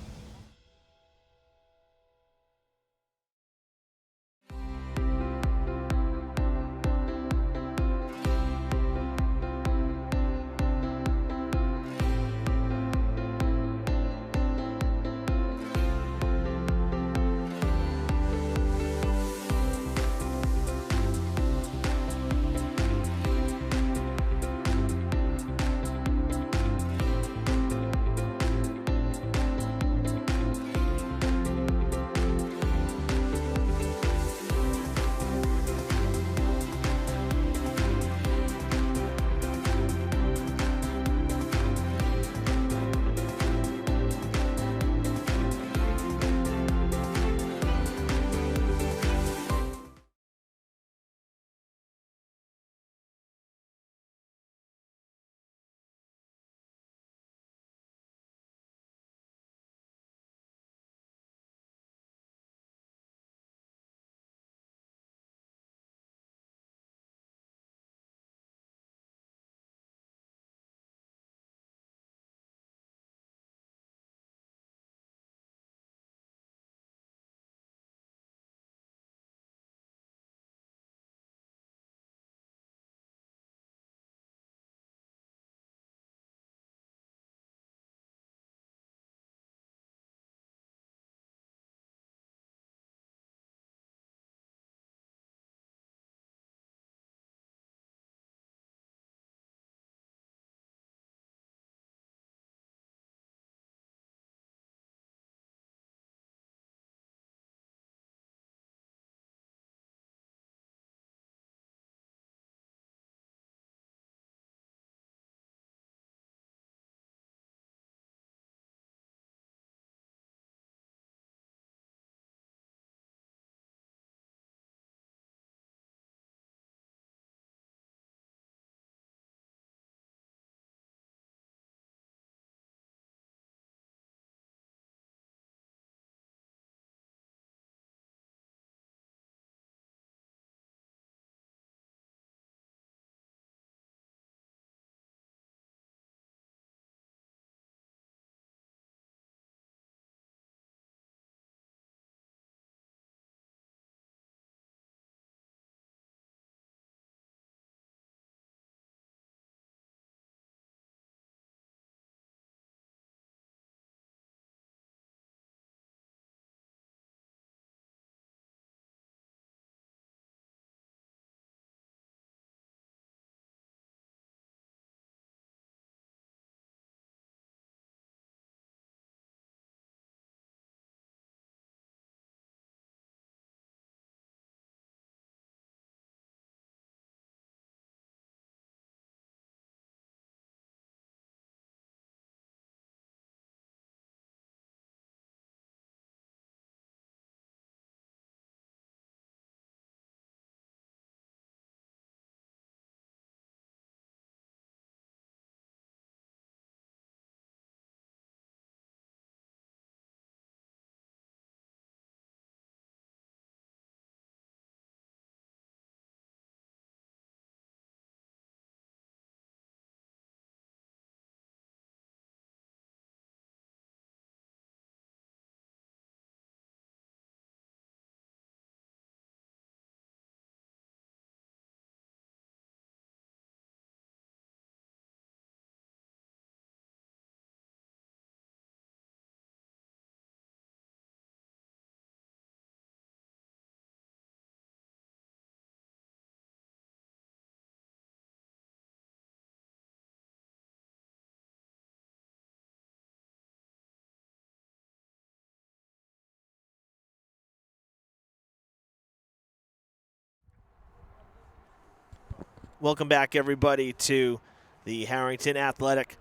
Welcome back, everybody, to the Harrington Athletic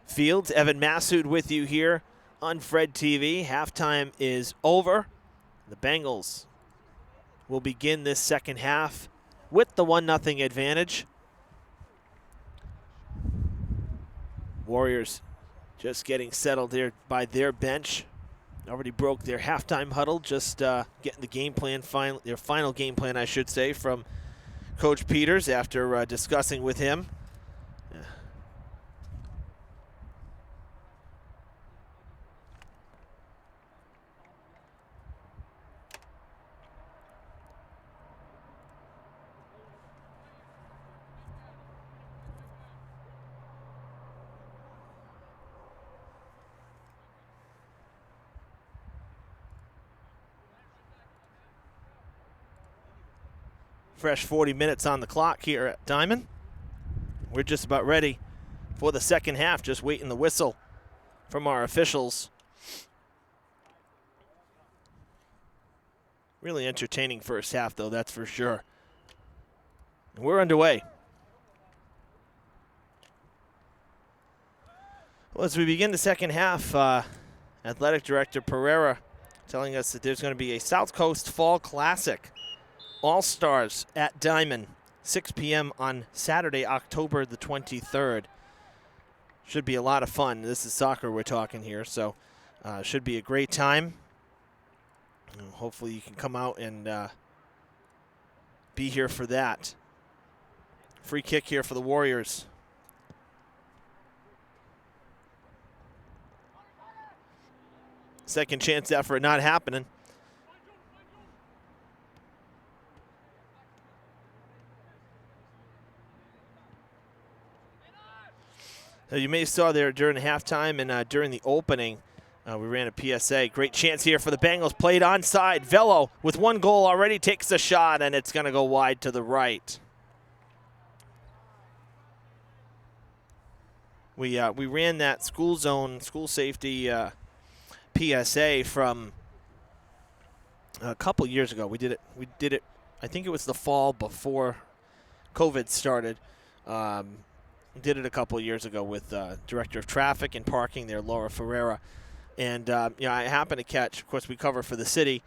Fields. Evan Massoud with you here on Fred TV. Halftime is over. The Bengals will begin this second half with the 1-0 advantage. Warriors just getting settled there by their bench. Already broke their halftime huddle, just getting the game plan, their final game plan, I should say, from Coach Peters after discussing with him. Fresh 40 minutes on the clock here at Diman. We're just about ready for the second half, just waiting the whistle from our officials. Really entertaining first half, though, that's for sure. And we're underway. Well, as we begin the second half, Athletic Director Pereira telling us that there's going to be a South Coast Fall Classic All-Stars at Diman, 6 p.m. on Saturday, October the 23rd. Should be a lot of fun. This is soccer we're talking here, so should be a great time. Hopefully you can come out and be here for that. Free kick here for the Warriors. Second chance effort not happening. You may have saw there during the halftime and during the opening, we ran a PSA. Great chance here for the Bengals. Played onside. Velo with one goal already takes a shot, and it's going to go wide to the right. We ran that school zone, school safety PSA from a couple years ago. We did it. I think it was the fall before COVID started. Did it a couple of years ago with Director of Traffic and Parking there, Laura Ferreira. And, I happened to catch, of course, we cover for the city,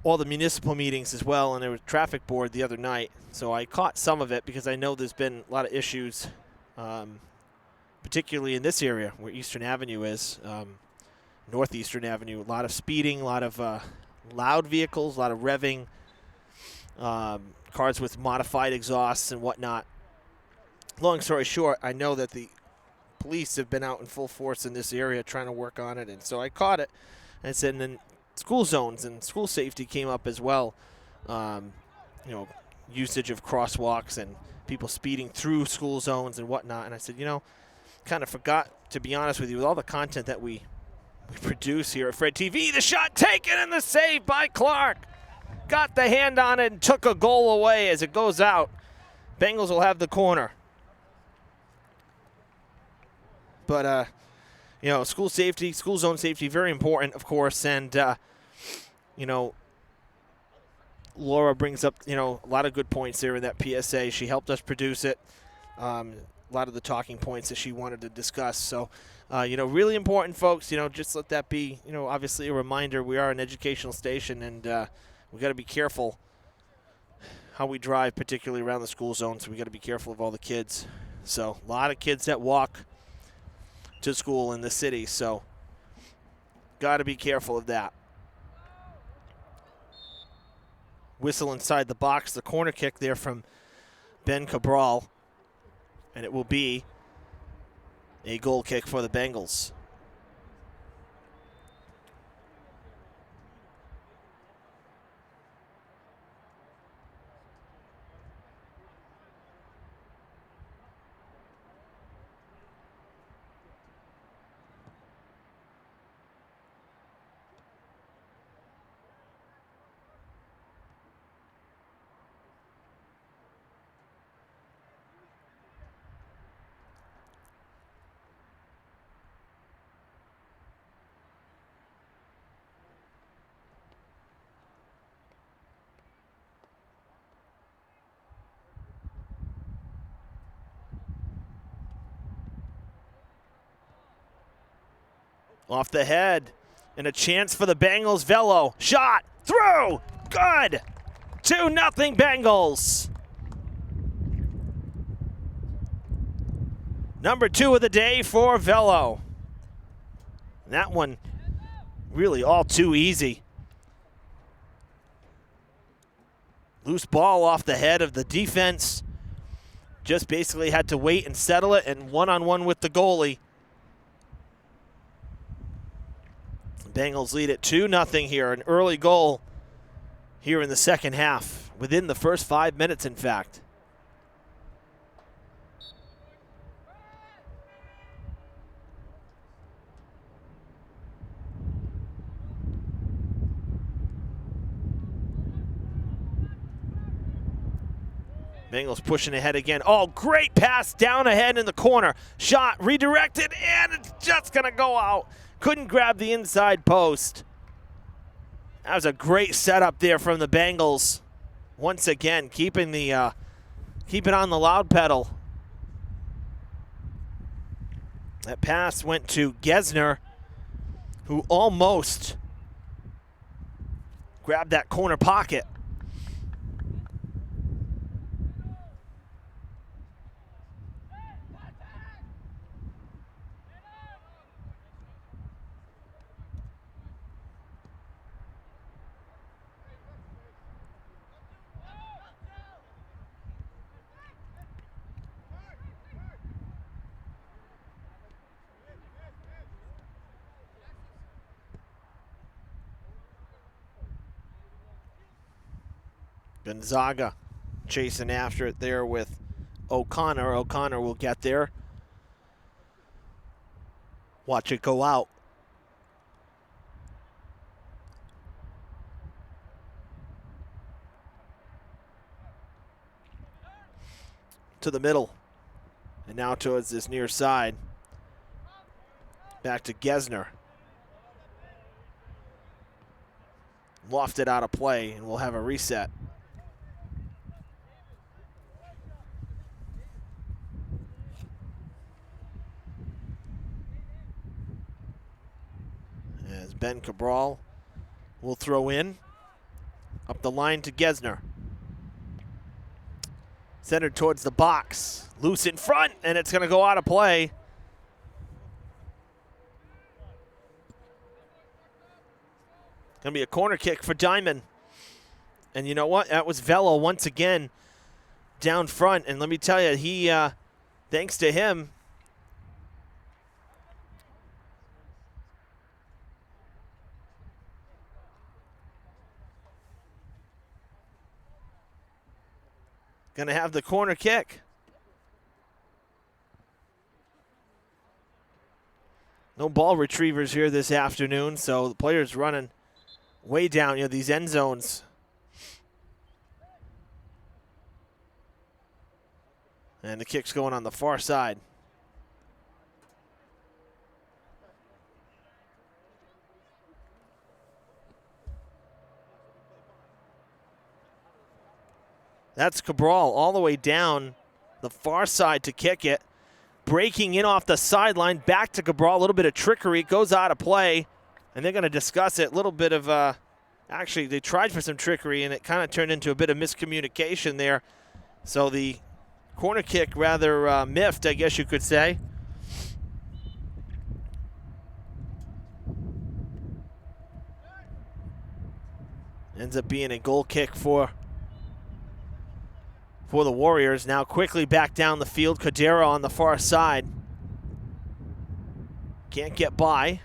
all the municipal meetings as well, and there was traffic board the other night. So I caught some of it because I know there's been a lot of issues, particularly in this area where Eastern Avenue is, Northeastern Avenue. A lot of speeding, a lot of loud vehicles, a lot of revving, cars with modified exhausts and whatnot. Long story short, I know that the police have been out in full force in this area trying to work on it, and so I caught it. And said, and then school zones and school safety came up as well. Usage of crosswalks and people speeding through school zones and whatnot. And I said, kind of forgot, to be honest with you, with all the content that we produce here at Fred TV. The shot taken and the save by Clark. Got the hand on it and took a goal away as it goes out. Bengals will have the corner. But, school safety, school zone safety, very important, of course. And, Laura brings up, a lot of good points there in that PSA. She helped us produce it. A lot of the talking points that she wanted to discuss. So, really important, folks. Just let that be, obviously a reminder. We are an educational station, and we got to be careful how we drive, particularly around the school zone. So we got to be careful of all the kids. So a lot of kids that walk to school in the city, so got to be careful of that. Whistle inside the box, the corner kick there from Ben Cabral, and it will be a goal kick for the Bengals. Off the head. And a chance for the Bengals. Velo. Shot. Through. Good. 2-0 Bengals. Number 2 of the day for Velo. That one really all too easy. Loose ball off the head of the defense. Just basically had to wait and settle it, and one-on-one with the goalie. The Bengals lead at 2-0 here. An early goal here in the second half, within the first 5 minutes, in fact. Bengals pushing ahead again. Oh, great pass down ahead in the corner. Shot redirected, and it's just going to go out. Couldn't grab the inside post. That was a great setup there from the Bengals. Once again, keeping on the loud pedal. That pass went to Gesner, who almost grabbed that corner pocket. Gonzaga chasing after it there with O'Connor. O'Connor will get there. Watch it go out. To the middle. And now towards this near side. Back to Gesner. Lofted out of play, and we'll have a reset. As Ben Cabral will throw in. Up the line to Gesner. Centered towards the box. Loose in front, and it's going to go out of play. Going to be a corner kick for Diman. And you know what? That was Velo once again down front. And let me tell you, he, thanks to him, going to have the corner kick. No ball retrievers here this afternoon, so the players running way down, these end zones. And the kick's going on the far side. That's Cabral all the way down the far side to kick it. Breaking in off the sideline, back to Cabral. A little bit of trickery. It goes out of play, and they're going to discuss it. A little bit of, actually, they tried for some trickery, and it kind of turned into a bit of miscommunication there. So the corner kick rather miffed, I guess you could say. Ends up being a goal kick for the Warriors. Now quickly back down the field. Cordero on the far side. Can't get by.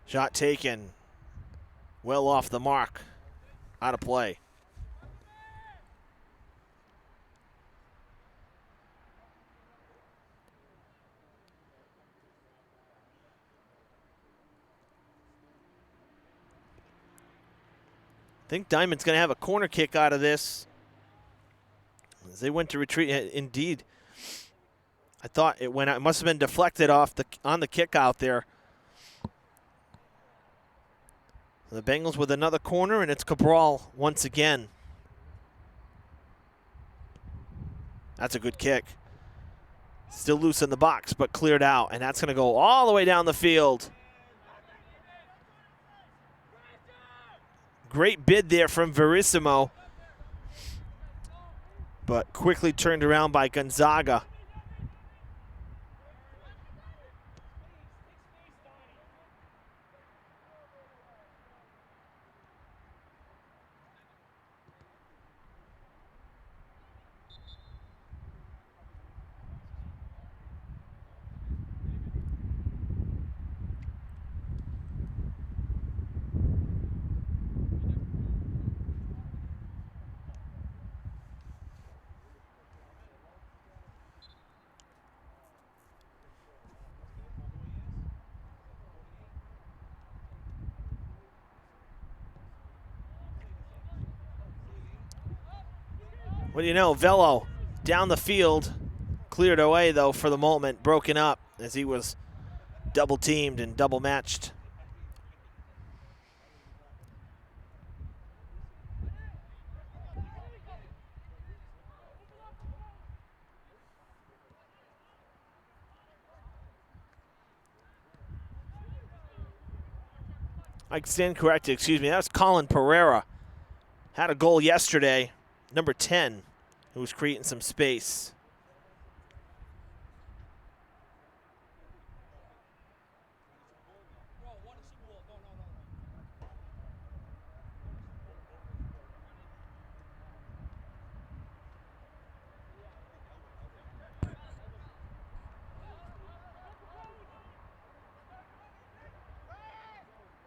Shot taken. Well off the mark. Out of play. think Diamond's going to have a corner kick out of this. As they went to retreat, indeed. I thought it went out. It must have been deflected on the kick out there. The Bengals with another corner, and it's Cabral once again. That's a good kick. Still loose in the box, but cleared out, and that's going to go all the way down the field. Great bid there from Verissimo, but quickly turned around by Gonzaga. What do you know, Velo down the field, cleared away though for the moment, broken up as he was double teamed and double matched. I stand corrected, excuse me, that was Colin Pereira. Had a goal yesterday, number 10, who was creating some space.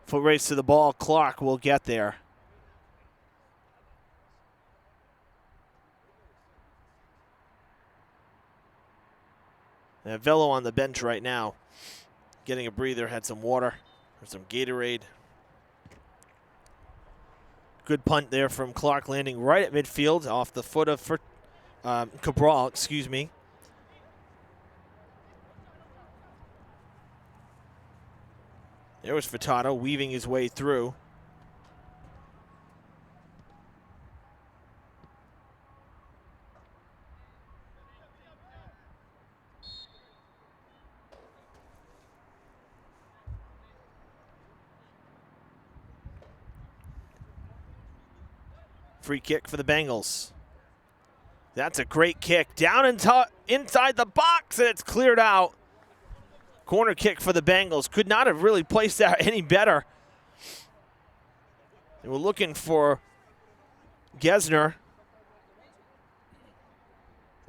Foot race to the ball, Clark will get there. And Velo on the bench right now, getting a breather, had some water or some Gatorade. Good punt there from Clark, landing right at midfield off the foot of Cabral, excuse me. There was Furtado weaving his way through. Free kick for the Bengals. That's a great kick. Down inside the box, and it's cleared out. Corner kick for the Bengals. Could not have really placed that any better. They were looking for Gesner.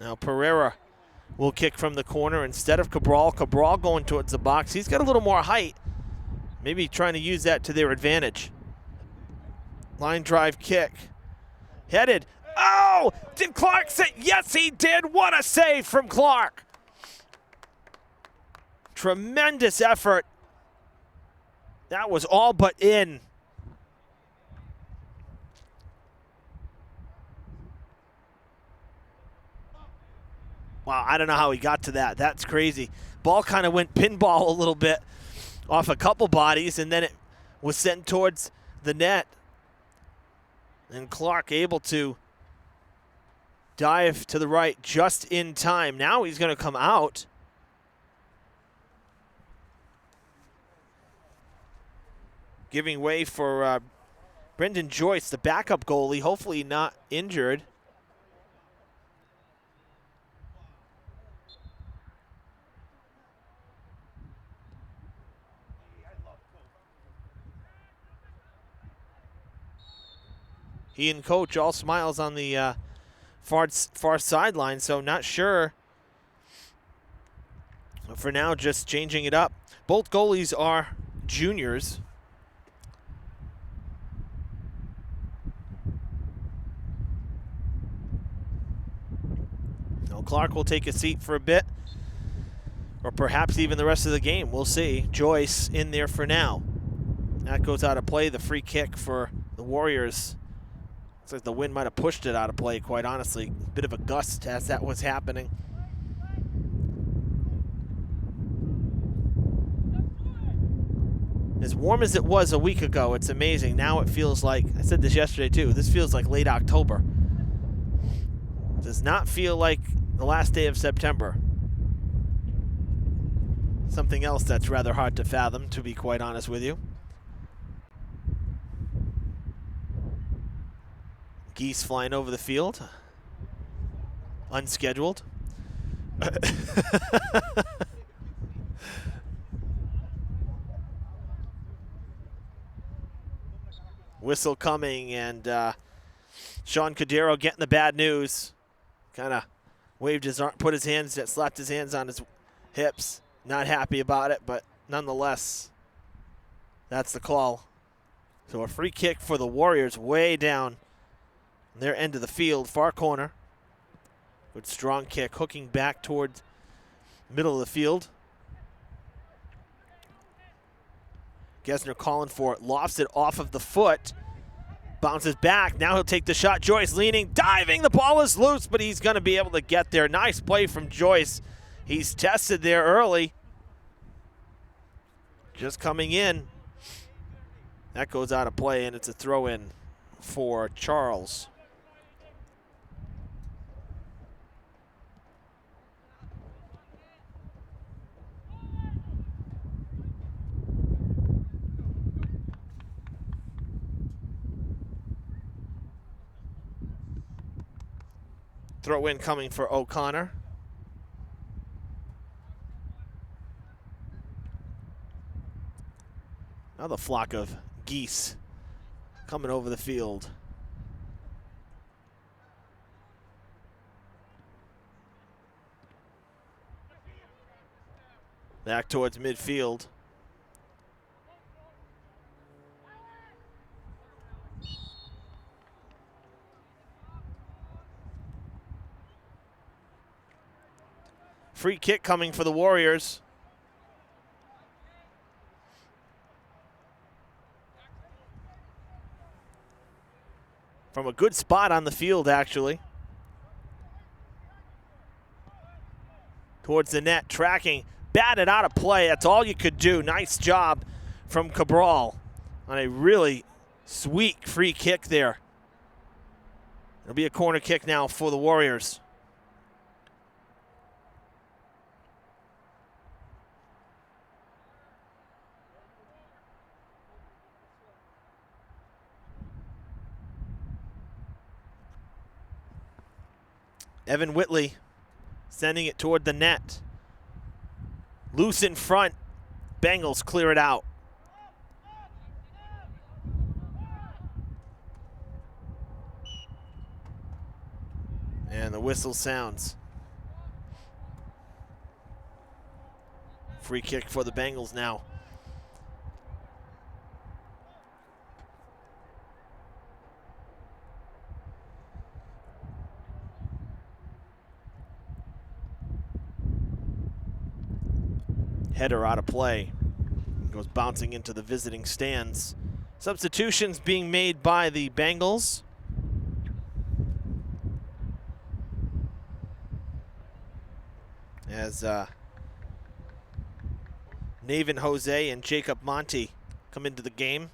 Now Pereira will kick from the corner instead of Cabral. Cabral going towards the box. He's got a little more height. Maybe trying to use that to their advantage. Line drive kick. Headed. Oh! Did Clark say? Yes, he did. What a save from Clark. Tremendous effort. That was all but in. Wow, I don't know how he got to that. That's crazy. Ball kind of went pinball a little bit off a couple bodies, and then it was sent towards the net. And Clark able to dive to the right just in time. Now he's going to come out. Giving way for Brendan Joyce, the backup goalie, hopefully not injured. He and coach all smiles on the far sideline, so not sure. For now, just changing it up. Both goalies are juniors. Now Clark will take a seat for a bit, or perhaps even the rest of the game. We'll see. Joyce in there for now. That goes out of play. The free kick for the Warriors Looks like the wind might have pushed it out of play, quite honestly. Bit of a gust as that was happening. As warm as it was a week ago, it's amazing. Now it feels like, I said this yesterday too, this feels like late October. Does not feel like the last day of September. Something else that's rather hard to fathom, to be quite honest with you. Geese flying over the field. Unscheduled. Whistle coming, and Sean Cordero getting the bad news. Kind of waved his arm, put his hands, slapped his hands on his hips. Not happy about it, but nonetheless, that's the call. So a free kick for the Warriors way down on their end of the field, far corner. Good strong kick, hooking back towards middle of the field. Gesner calling for it, lofts it off of the foot, bounces back, now he'll take the shot. Joyce leaning, diving, the ball is loose, but he's gonna be able to get there. Nice play from Joyce. He's tested there early. Just coming in. That goes out of play, and it's a throw-in for Charles. Throw in coming for O'Connor. Another flock of geese coming over the field. Back towards midfield. Free kick coming for the Warriors. From a good spot on the field, actually. Towards the net, tracking, batted out of play. That's all you could do. Nice job from Cabral on a really sweet free kick there. It'll be a corner kick now for the Warriors. Evan Whitley sending it toward the net. Loose in front. Bengals clear it out. And the whistle sounds. Free kick for the Bengals now. Header out of play. Goes bouncing into the visiting stands. Substitutions being made by the Bengals. As Navin Jose and Jacob Monty come into the game.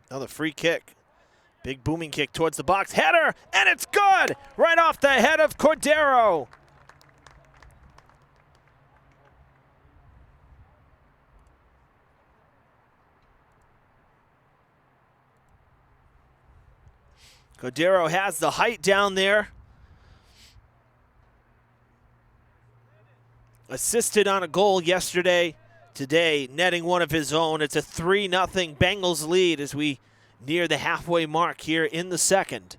Another free kick. Big booming kick towards the box. Header, and it's good! Right off the head of Cordero. Cordero has the height down there. Assisted on a goal yesterday. Today, netting one of his own. It's a 3-0 Bengals lead as we near the halfway mark here in the second.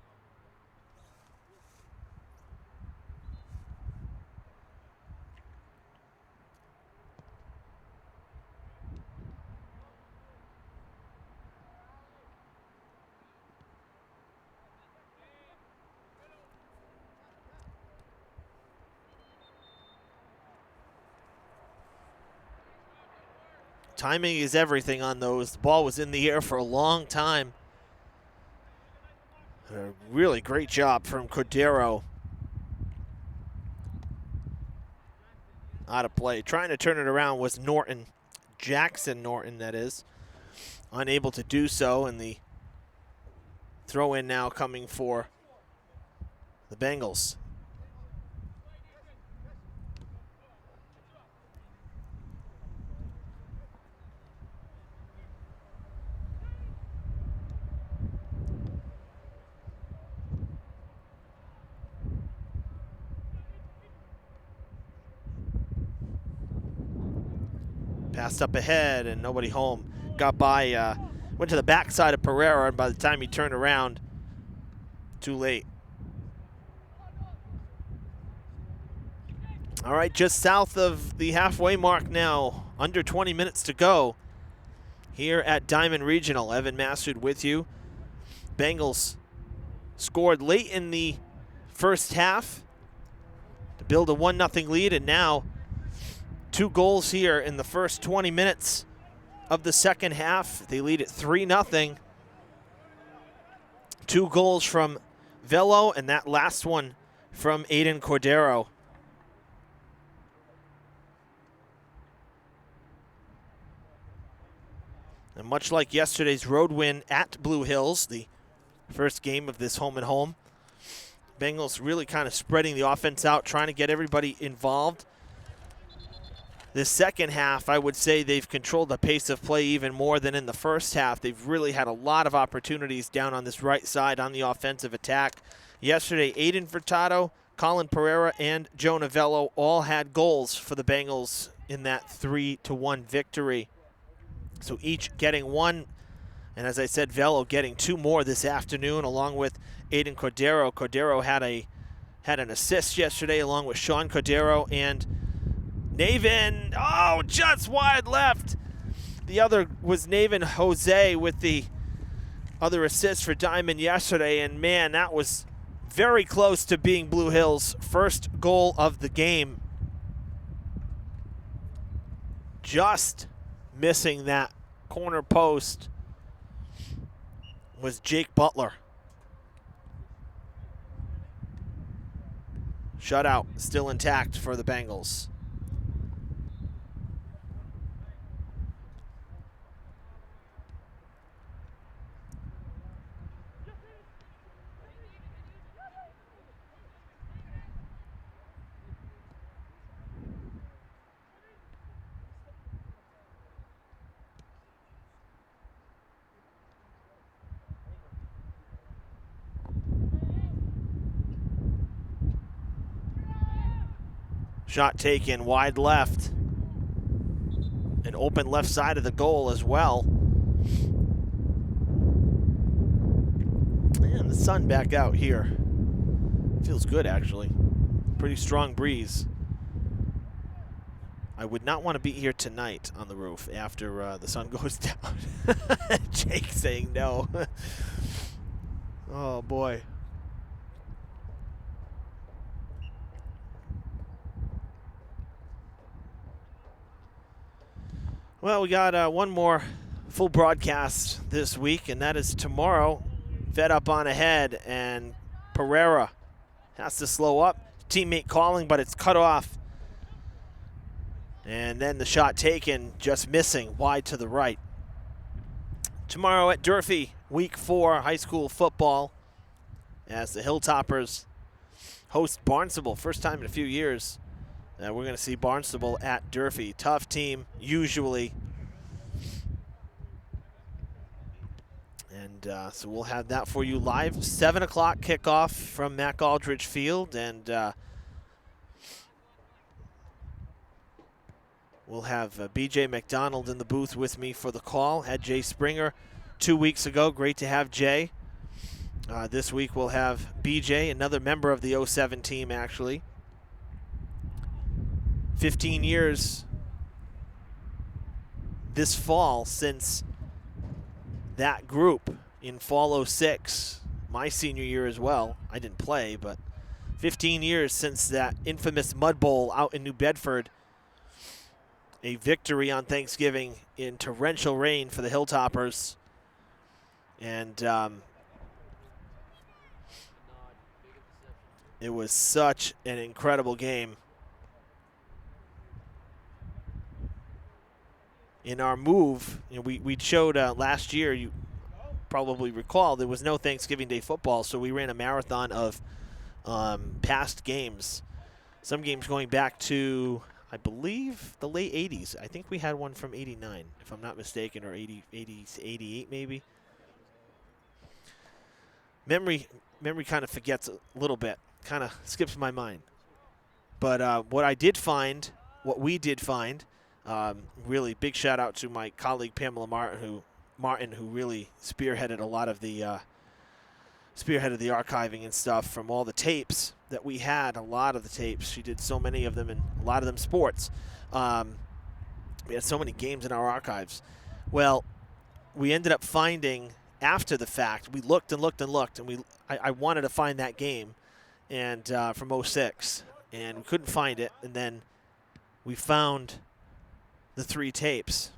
Timing is everything on those. The ball was in the air for a long time. A really great job from Cordero. Out of play. Trying to turn it around was Norton. Jackson Norton, that is. Unable to do so, and the throw in now coming for the Bengals. Passed up ahead and nobody home. Got by, went to the backside of Pereira, and by the time he turned around, too late. All right, just south of the halfway mark now. Under 20 minutes to go here at Diman Regional. Evan Massoud with you. Bengals scored late in the first half to build a 1-0 lead, and now 2 goals here in the first 20 minutes of the second half. They lead at 3-0. 2 goals from Velo, and that last one from Aiden Cordero. And much like yesterday's road win at Blue Hills, the first game of this home and home, Bengals really kind of spreading the offense out, trying to get everybody involved. This second half, I would say they've controlled the pace of play even more than in the first half. They've really had a lot of opportunities down on this right side on the offensive attack. Yesterday, Aiden Furtado, Colin Pereira, and Joe Novello all had goals for the Bengals in that 3-1 victory. So each getting 1, and as I said, Velo getting 2 more this afternoon along with Aiden Cordero. Cordero had an assist yesterday along with Sean Cordero and Navin, oh, just wide left. The other was Navin Jose with the other assist for Diman yesterday, and man, that was very close to being Blue Hills' first goal of the game. Just missing that corner post was Jake Butler. Shutout still intact for the Bengals. Shot taken wide left. An open left side of the goal as well. And the sun back out here. Feels good, actually. Pretty strong breeze. I would not want to be here tonight on the roof after the sun goes down. Jake saying no. Oh, boy. Well, we got one more full broadcast this week, and that is tomorrow. Fed up on ahead, and Pereira has to slow up. Teammate calling, but it's cut off. And then the shot taken, just missing, wide to the right. Tomorrow at Durfee, Week 4 high school football, as the Hilltoppers host Barnstable. First time in a few years. We're going to see Barnstable at Durfee. Tough team, usually. And so we'll have that for you live. 7 o'clock kickoff from Mac Aldridge Field. And we'll have B.J. McDonald in the booth with me for the call. Had Jay Springer 2 weeks ago. Great to have Jay. This week we'll have BJ, another member of the 07 team, actually. 15 years this fall since that group in fall 06, my senior year as well. I didn't play, but 15 years since that infamous Mud Bowl out in New Bedford. A victory on Thanksgiving in torrential rain for the Hilltoppers. And it was such an incredible game. In our move, we showed last year, you probably recall, there was no Thanksgiving Day football, so we ran a marathon of past games. Some games going back to, I believe, the late 80s. I think we had one from 89, if I'm not mistaken, or 88 maybe. Memory kind of forgets a little bit, kind of skips my mind. But what we did find, really big shout out to my colleague Pamela Martin, who really spearheaded a lot of the archiving and stuff from all the tapes that we had. A lot of the tapes, she did so many of them, and a lot of them sports. We had so many games in our archives. Well, we ended up finding after the fact. We looked and looked and looked, and I wanted to find that game, and from 06, and we couldn't find it. And then we found the 3 tapes.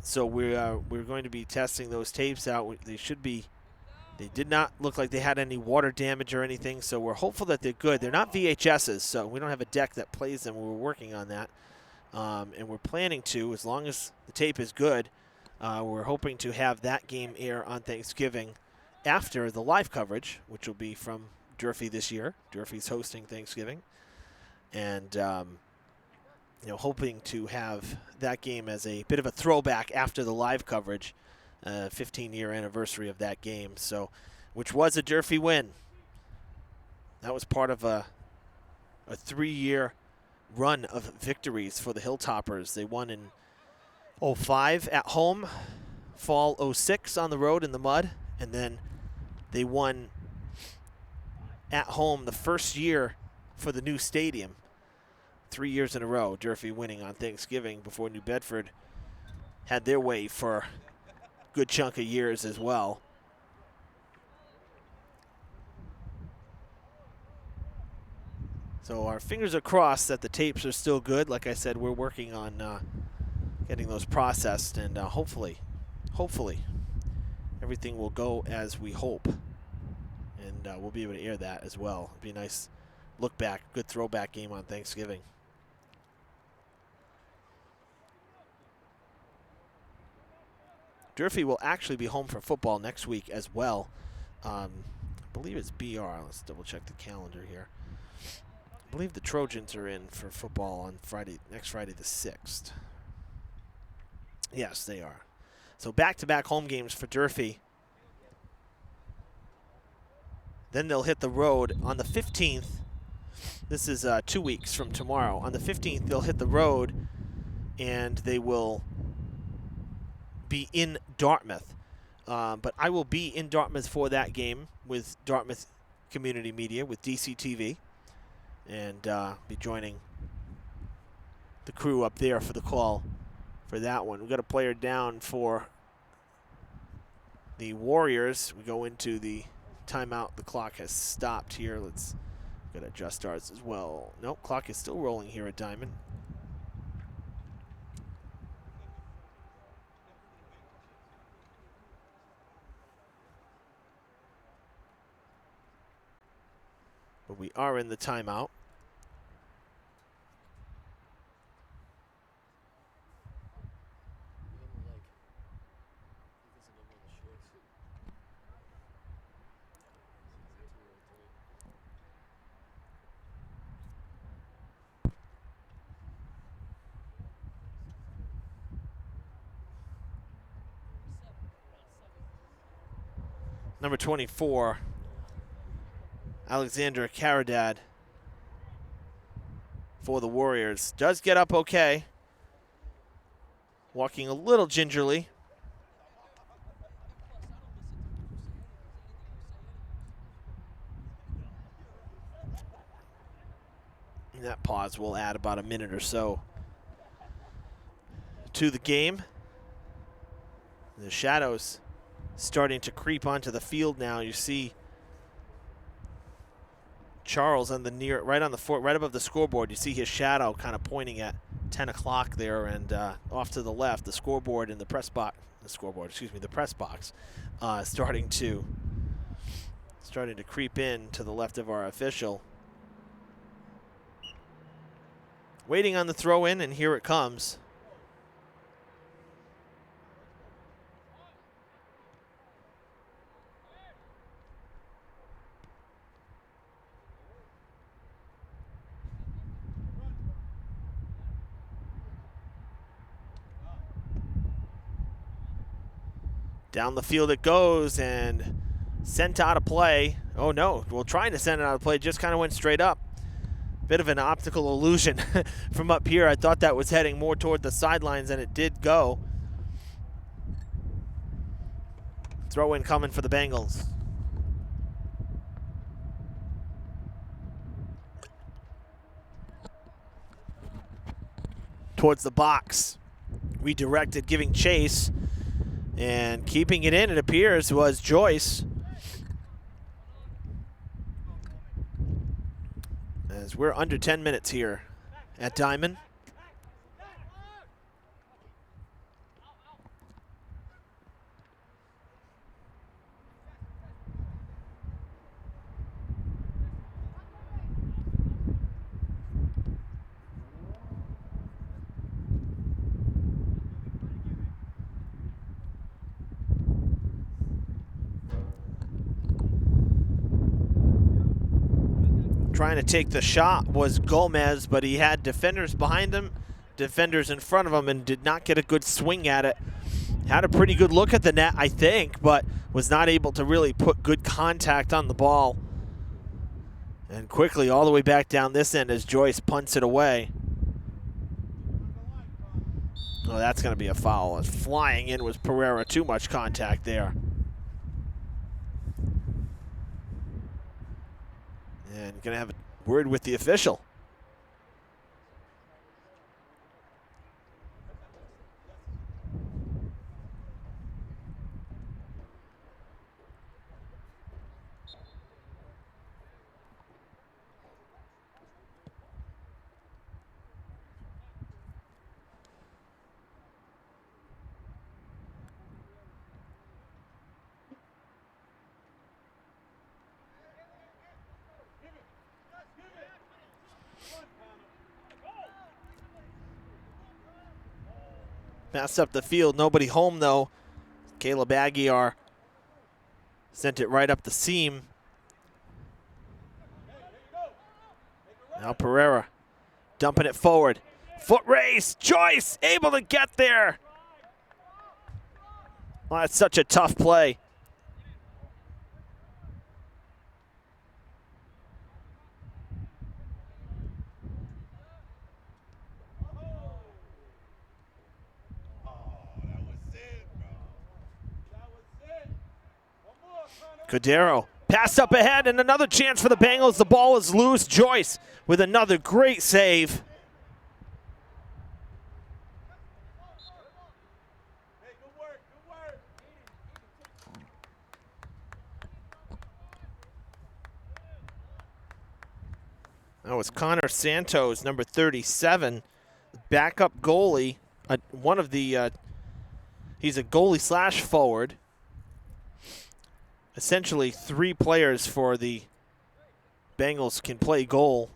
So we're going to be testing those tapes out. They did not look like they had any water damage or anything, so we're hopeful that they're good. They're not VHSs, so we don't have a deck that plays them. We're working on that, and we're planning to, as long as the tape is good, we're hoping to have that game air on Thanksgiving after the live coverage, which will be from Durfee this year. Durfee's hosting Thanksgiving, and hoping to have that game as a bit of a throwback after the live coverage, 15-year anniversary of that game. So, which was a Durfee win. That was part of a 3-year run of victories for the Hilltoppers. They won in 05 at home, fall 06 on the road in the mud, and then they won at home the first year for the new stadium. 3 years in a row, Durfee winning on Thanksgiving before New Bedford had their way for a good chunk of years as well. So our fingers are crossed that the tapes are still good. Like I said, we're working on getting those processed, and hopefully everything will go as we hope, and we'll be able to air that as well. It'll be a nice look back, good throwback game on Thanksgiving. Durfee will actually be home for football next week as well. I believe it's BR. Let's double check the calendar here. I believe the Trojans are in for football on next Friday the 6th. Yes, they are. So back-to-back home games for Durfee. Then they'll hit the road on the 15th. This is 2 weeks from tomorrow. On the 15th, they'll hit the road, and they will be in Dartmouth. But I will be in Dartmouth for that game with Dartmouth Community Media, with DCTV, and be joining the crew up there for the call for that one. We've got a player down for the Warriors. We go into the timeout. The clock has stopped here. Let's gotta adjust ours as well. Nope, clock is still rolling here at Diamond. But we are in the timeout. Number 24, Alexandra Karadad for the Warriors. Does get up okay. Walking a little gingerly. That pause will add about a minute or so to the game. The shadows starting to creep onto the field now. You see Charles on the right above the scoreboard. You see his shadow kind of pointing at 10 o'clock there, and off to the left, the scoreboard and the press box. The press box, starting to creep in to the left of our official. Waiting on the throw in, and here it comes. Down the field it goes and sent out of play. Oh no, well, trying to send it out of play, just kind of went straight up. Bit of an optical illusion from up here. I thought that was heading more toward the sidelines, and it did go. Throw in coming for the Bengals. Towards the box. Redirected, giving chase. And keeping it in, it appears, was Joyce. As we're under 10 minutes here at Diman. Trying to take the shot was Gomez, but he had defenders behind him, defenders in front of him, and did not get a good swing at it. Had a pretty good look at the net, I think, but was not able to really put good contact on the ball. And quickly all the way back down this end as Joyce punts it away. Oh, that's going to be a foul. As flying in was Pereira. Too much contact there. And going to have a word with the official. Pass up the field, nobody home though. Caleb Aguiar sent it right up the seam. Now Pereira dumping it forward. Foot race, Joyce able to get there. Well, that's such a tough play. Cordero, pass up ahead, and another chance for the Bengals. The ball is loose. Joyce with another great save. That was Connor Santos, number 37, backup goalie. He's a goalie slash forward. Essentially, three players for the Bengals can play goal.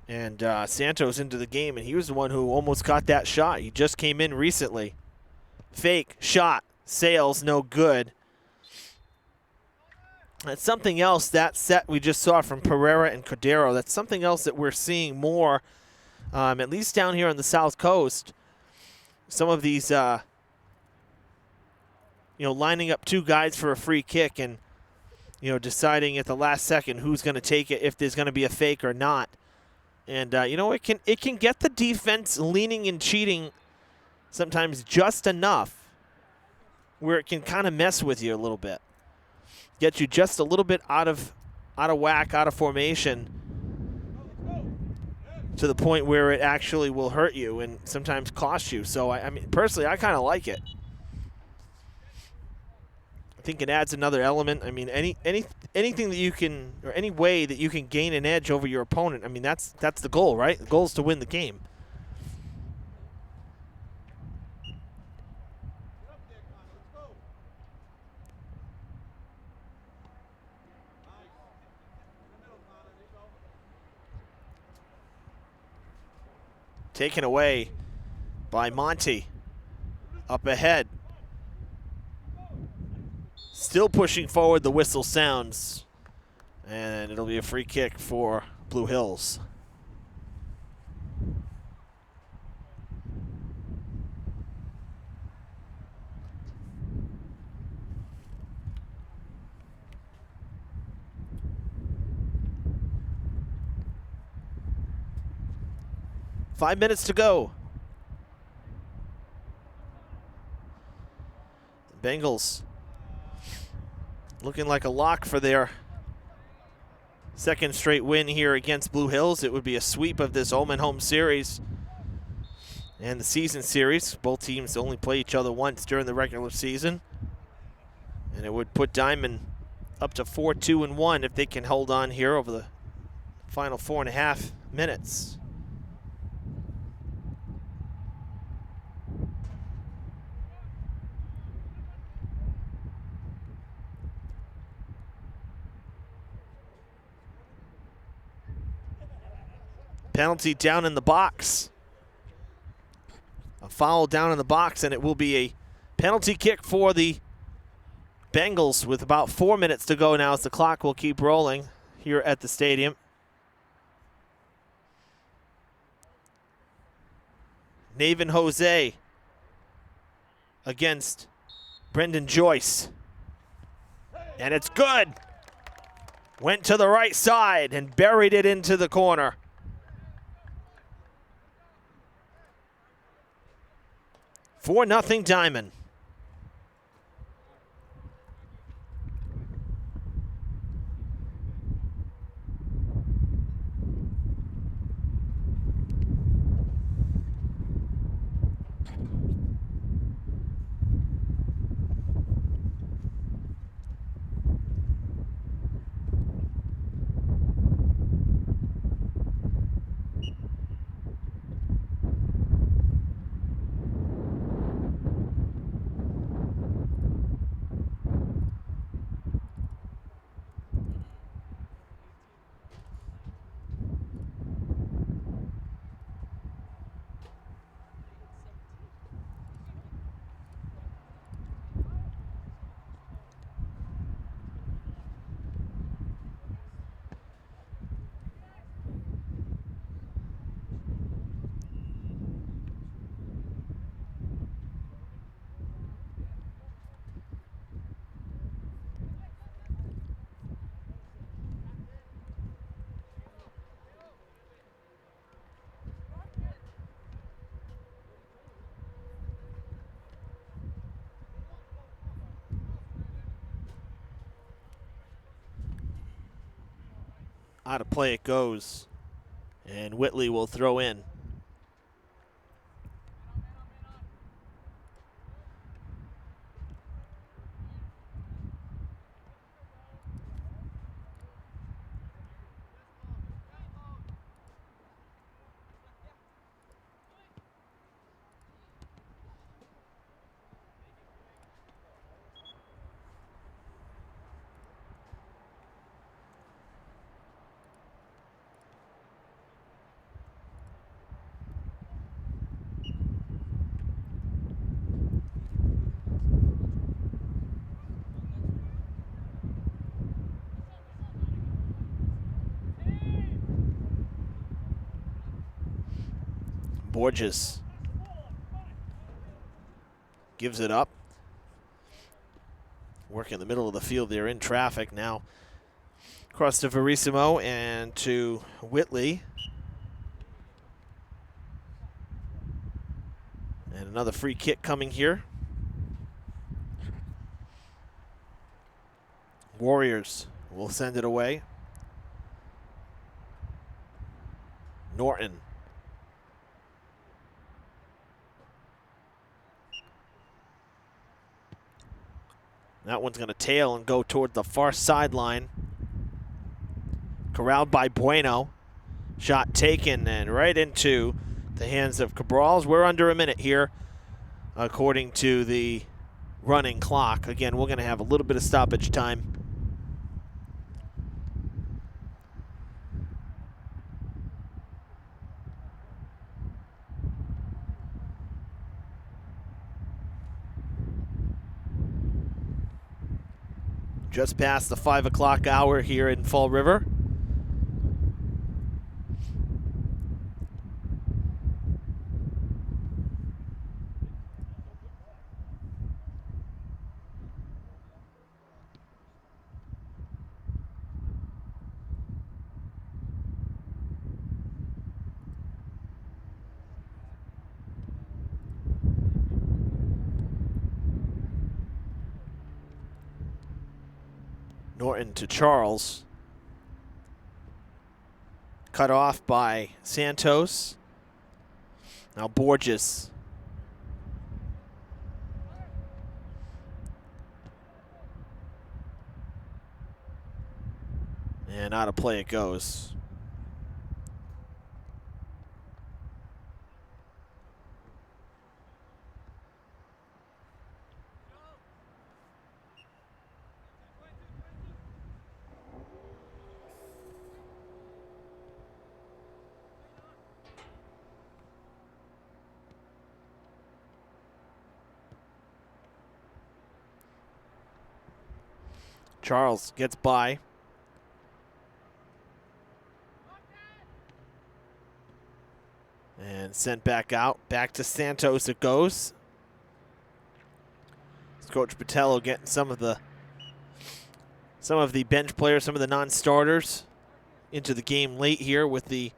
And Santos into the game, and he was the one who almost got that shot. He just came in recently. Fake, shot, sails, no good. That's something else, that set we just saw from Pereira and Cordero. That's something else that we're seeing more, at least down here on the South Coast. Some of these lining up two guys for a free kick and, deciding at the last second who's going to take it, if there's going to be a fake or not. And, it can get the defense leaning and cheating sometimes just enough where it can kind of mess with you a little bit. Get you just a little bit out of whack, out of formation. to the point where it actually will hurt you and sometimes cost you. So, I mean, personally, I kind of like it. I think it adds another element. I mean, anything that you can, or any way that you can gain an edge over your opponent, I mean, that's the goal, right? The goal is to win the game. Taken away by Monty. Up ahead. Still pushing forward, the whistle sounds. And it'll be a free kick for Blue Hills. Five minutes to go. The Bengals looking like a lock for their second straight win here against Blue Hills. It would be a sweep of this Omen home series and the season series. Both teams only play each other once during the regular season. And it would put Diman up to 4-2-1 if they can hold on here over the final 4.5 minutes. Penalty down in the box. A foul down in the box, and it will be a penalty kick for the Bengals with about 4 minutes to go now as the clock will keep rolling here at the stadium. Naven Jose against Brendan Joyce. And it's good. Went to the right side and buried it into the corner. For 4-0 Diman. Out of play it goes. And Whitley will throw in. Borges gives it up. Work in the middle of the field there in traffic now. Across to Verissimo and to Whitley. And another free kick coming here. Warriors will send it away. Norton That one's going to tail and go toward the far sideline. Corralled by Bueno. Shot taken and right into the hands of Cabrals. We're under a minute here, according to the running clock. Again, we're going to have a little bit of stoppage time. Just past the 5 o'clock hour here in Fall River. Norton to Charles. Cut off by Santos. Now Borges. And out of play it goes. Charles gets by. And sent back out. Back to Santos it goes. It's Coach Patello getting some of the bench players, some of the non-starters into the game late here with the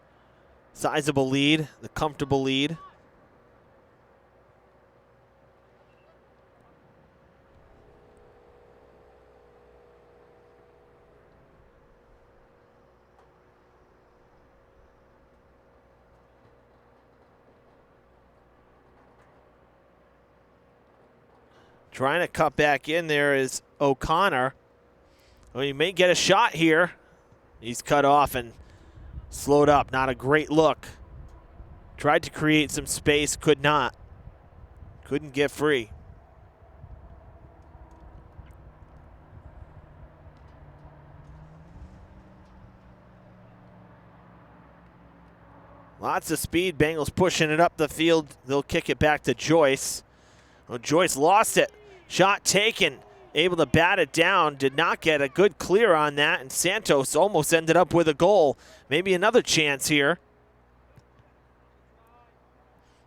sizable lead, the comfortable lead. Trying to cut back in there is O'Connor. Well, he may get a shot here. He's cut off and slowed up. Not a great look. Tried to create some space, could not. Couldn't get free. Lots of speed. Bengals pushing it up the field. They'll kick it back to Joyce. Well, Joyce lost it. Shot taken, able to bat it down, did not get a good clear on that, and Santos almost ended up with a goal. Maybe another chance here.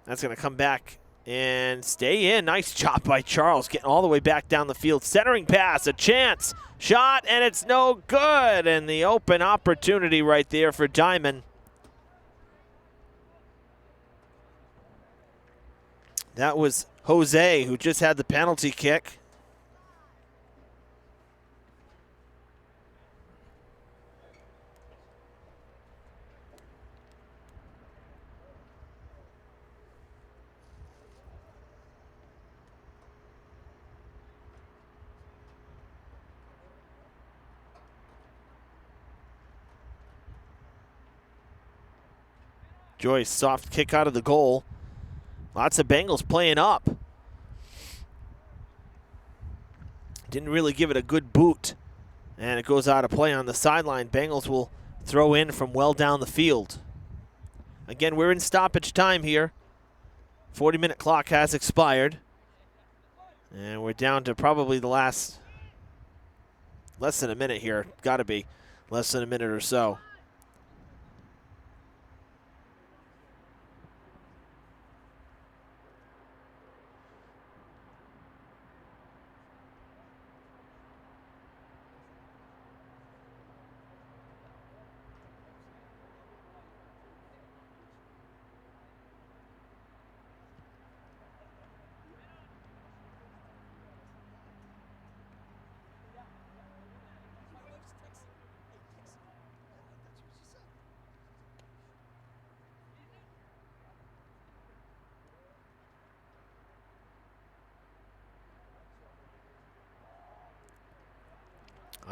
That's going to come back and stay in. Nice job by Charles, getting all the way back down the field. Centering pass, a chance, shot, and it's no good. And the open opportunity right there for Diman. That was Jose, who just had the penalty kick. Joyce, soft kick out of the goal. Lots of Bengals playing up. Didn't really give it a good boot. And it goes out of play on the sideline. Bengals will throw in from well down the field. Again, we're in stoppage time here. 40-minute clock has expired. And we're down to probably the last less than a minute here. Got to be less than a minute or so.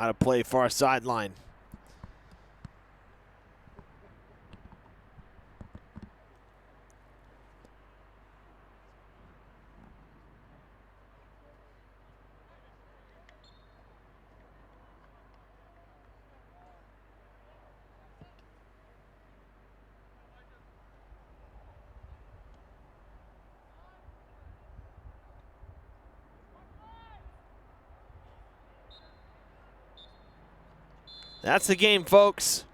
Out of play, far sideline. That's the game, folks.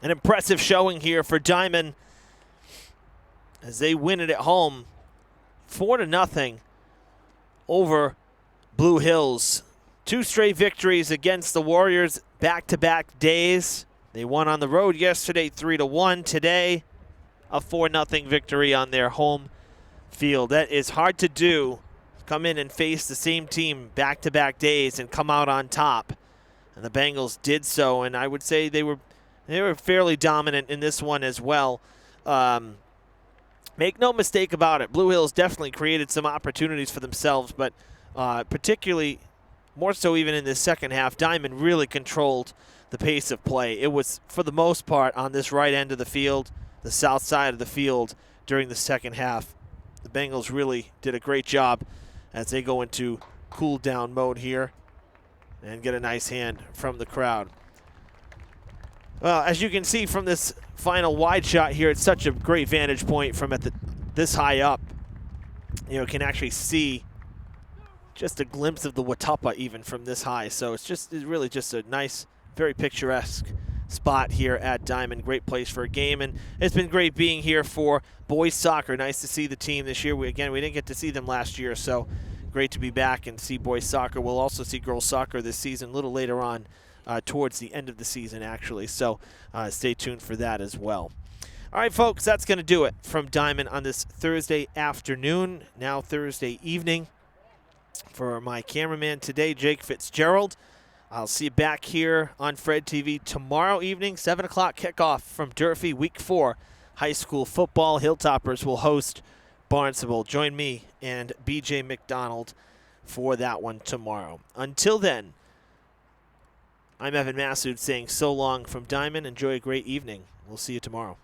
An impressive showing here for Diman as they win it at home 4-0 over Blue Hills. 2 straight victories against the Warriors back-to-back days. They won on the road yesterday 3-1. Today, a 4-0 victory on their home field. That is hard to do. Come in and face the same team back-to-back days and come out on top. And the Bengals did so, and I would say they were fairly dominant in this one as well. Make no mistake about it, Blue Hills definitely created some opportunities for themselves, but particularly more so even in the second half, Diman really controlled the pace of play. It was, for the most part, on this right end of the field, the south side of the field during the second half. The Bengals really did a great job as they go into cool-down mode here and get a nice hand from the crowd. Well, as you can see from this final wide shot here, it's such a great vantage point from this high up. You know, can actually see just a glimpse of the Watuppa even from this high. So it's really just a nice, very picturesque spot here at Diman. Great place for a game, and it's been great being here for boys soccer. Nice to see the team this year. We didn't get to see them last year, so great to be back and see boys soccer. We'll also see girls soccer this season a little later on, towards the end of the season, actually. So stay tuned for that as well. All right, folks, that's going to do it from Diman on this Thursday afternoon, now Thursday evening. For my cameraman today, Jake Fitzgerald, I'll see you back here on Fred TV tomorrow evening, 7 o'clock kickoff from Durfee, Week 4 high school football. Hilltoppers will host Barnstable. Join me and BJ McDonald for that one tomorrow. Until then, I'm Evan Massoud saying so long from Diman. Enjoy a great evening. We'll see you tomorrow.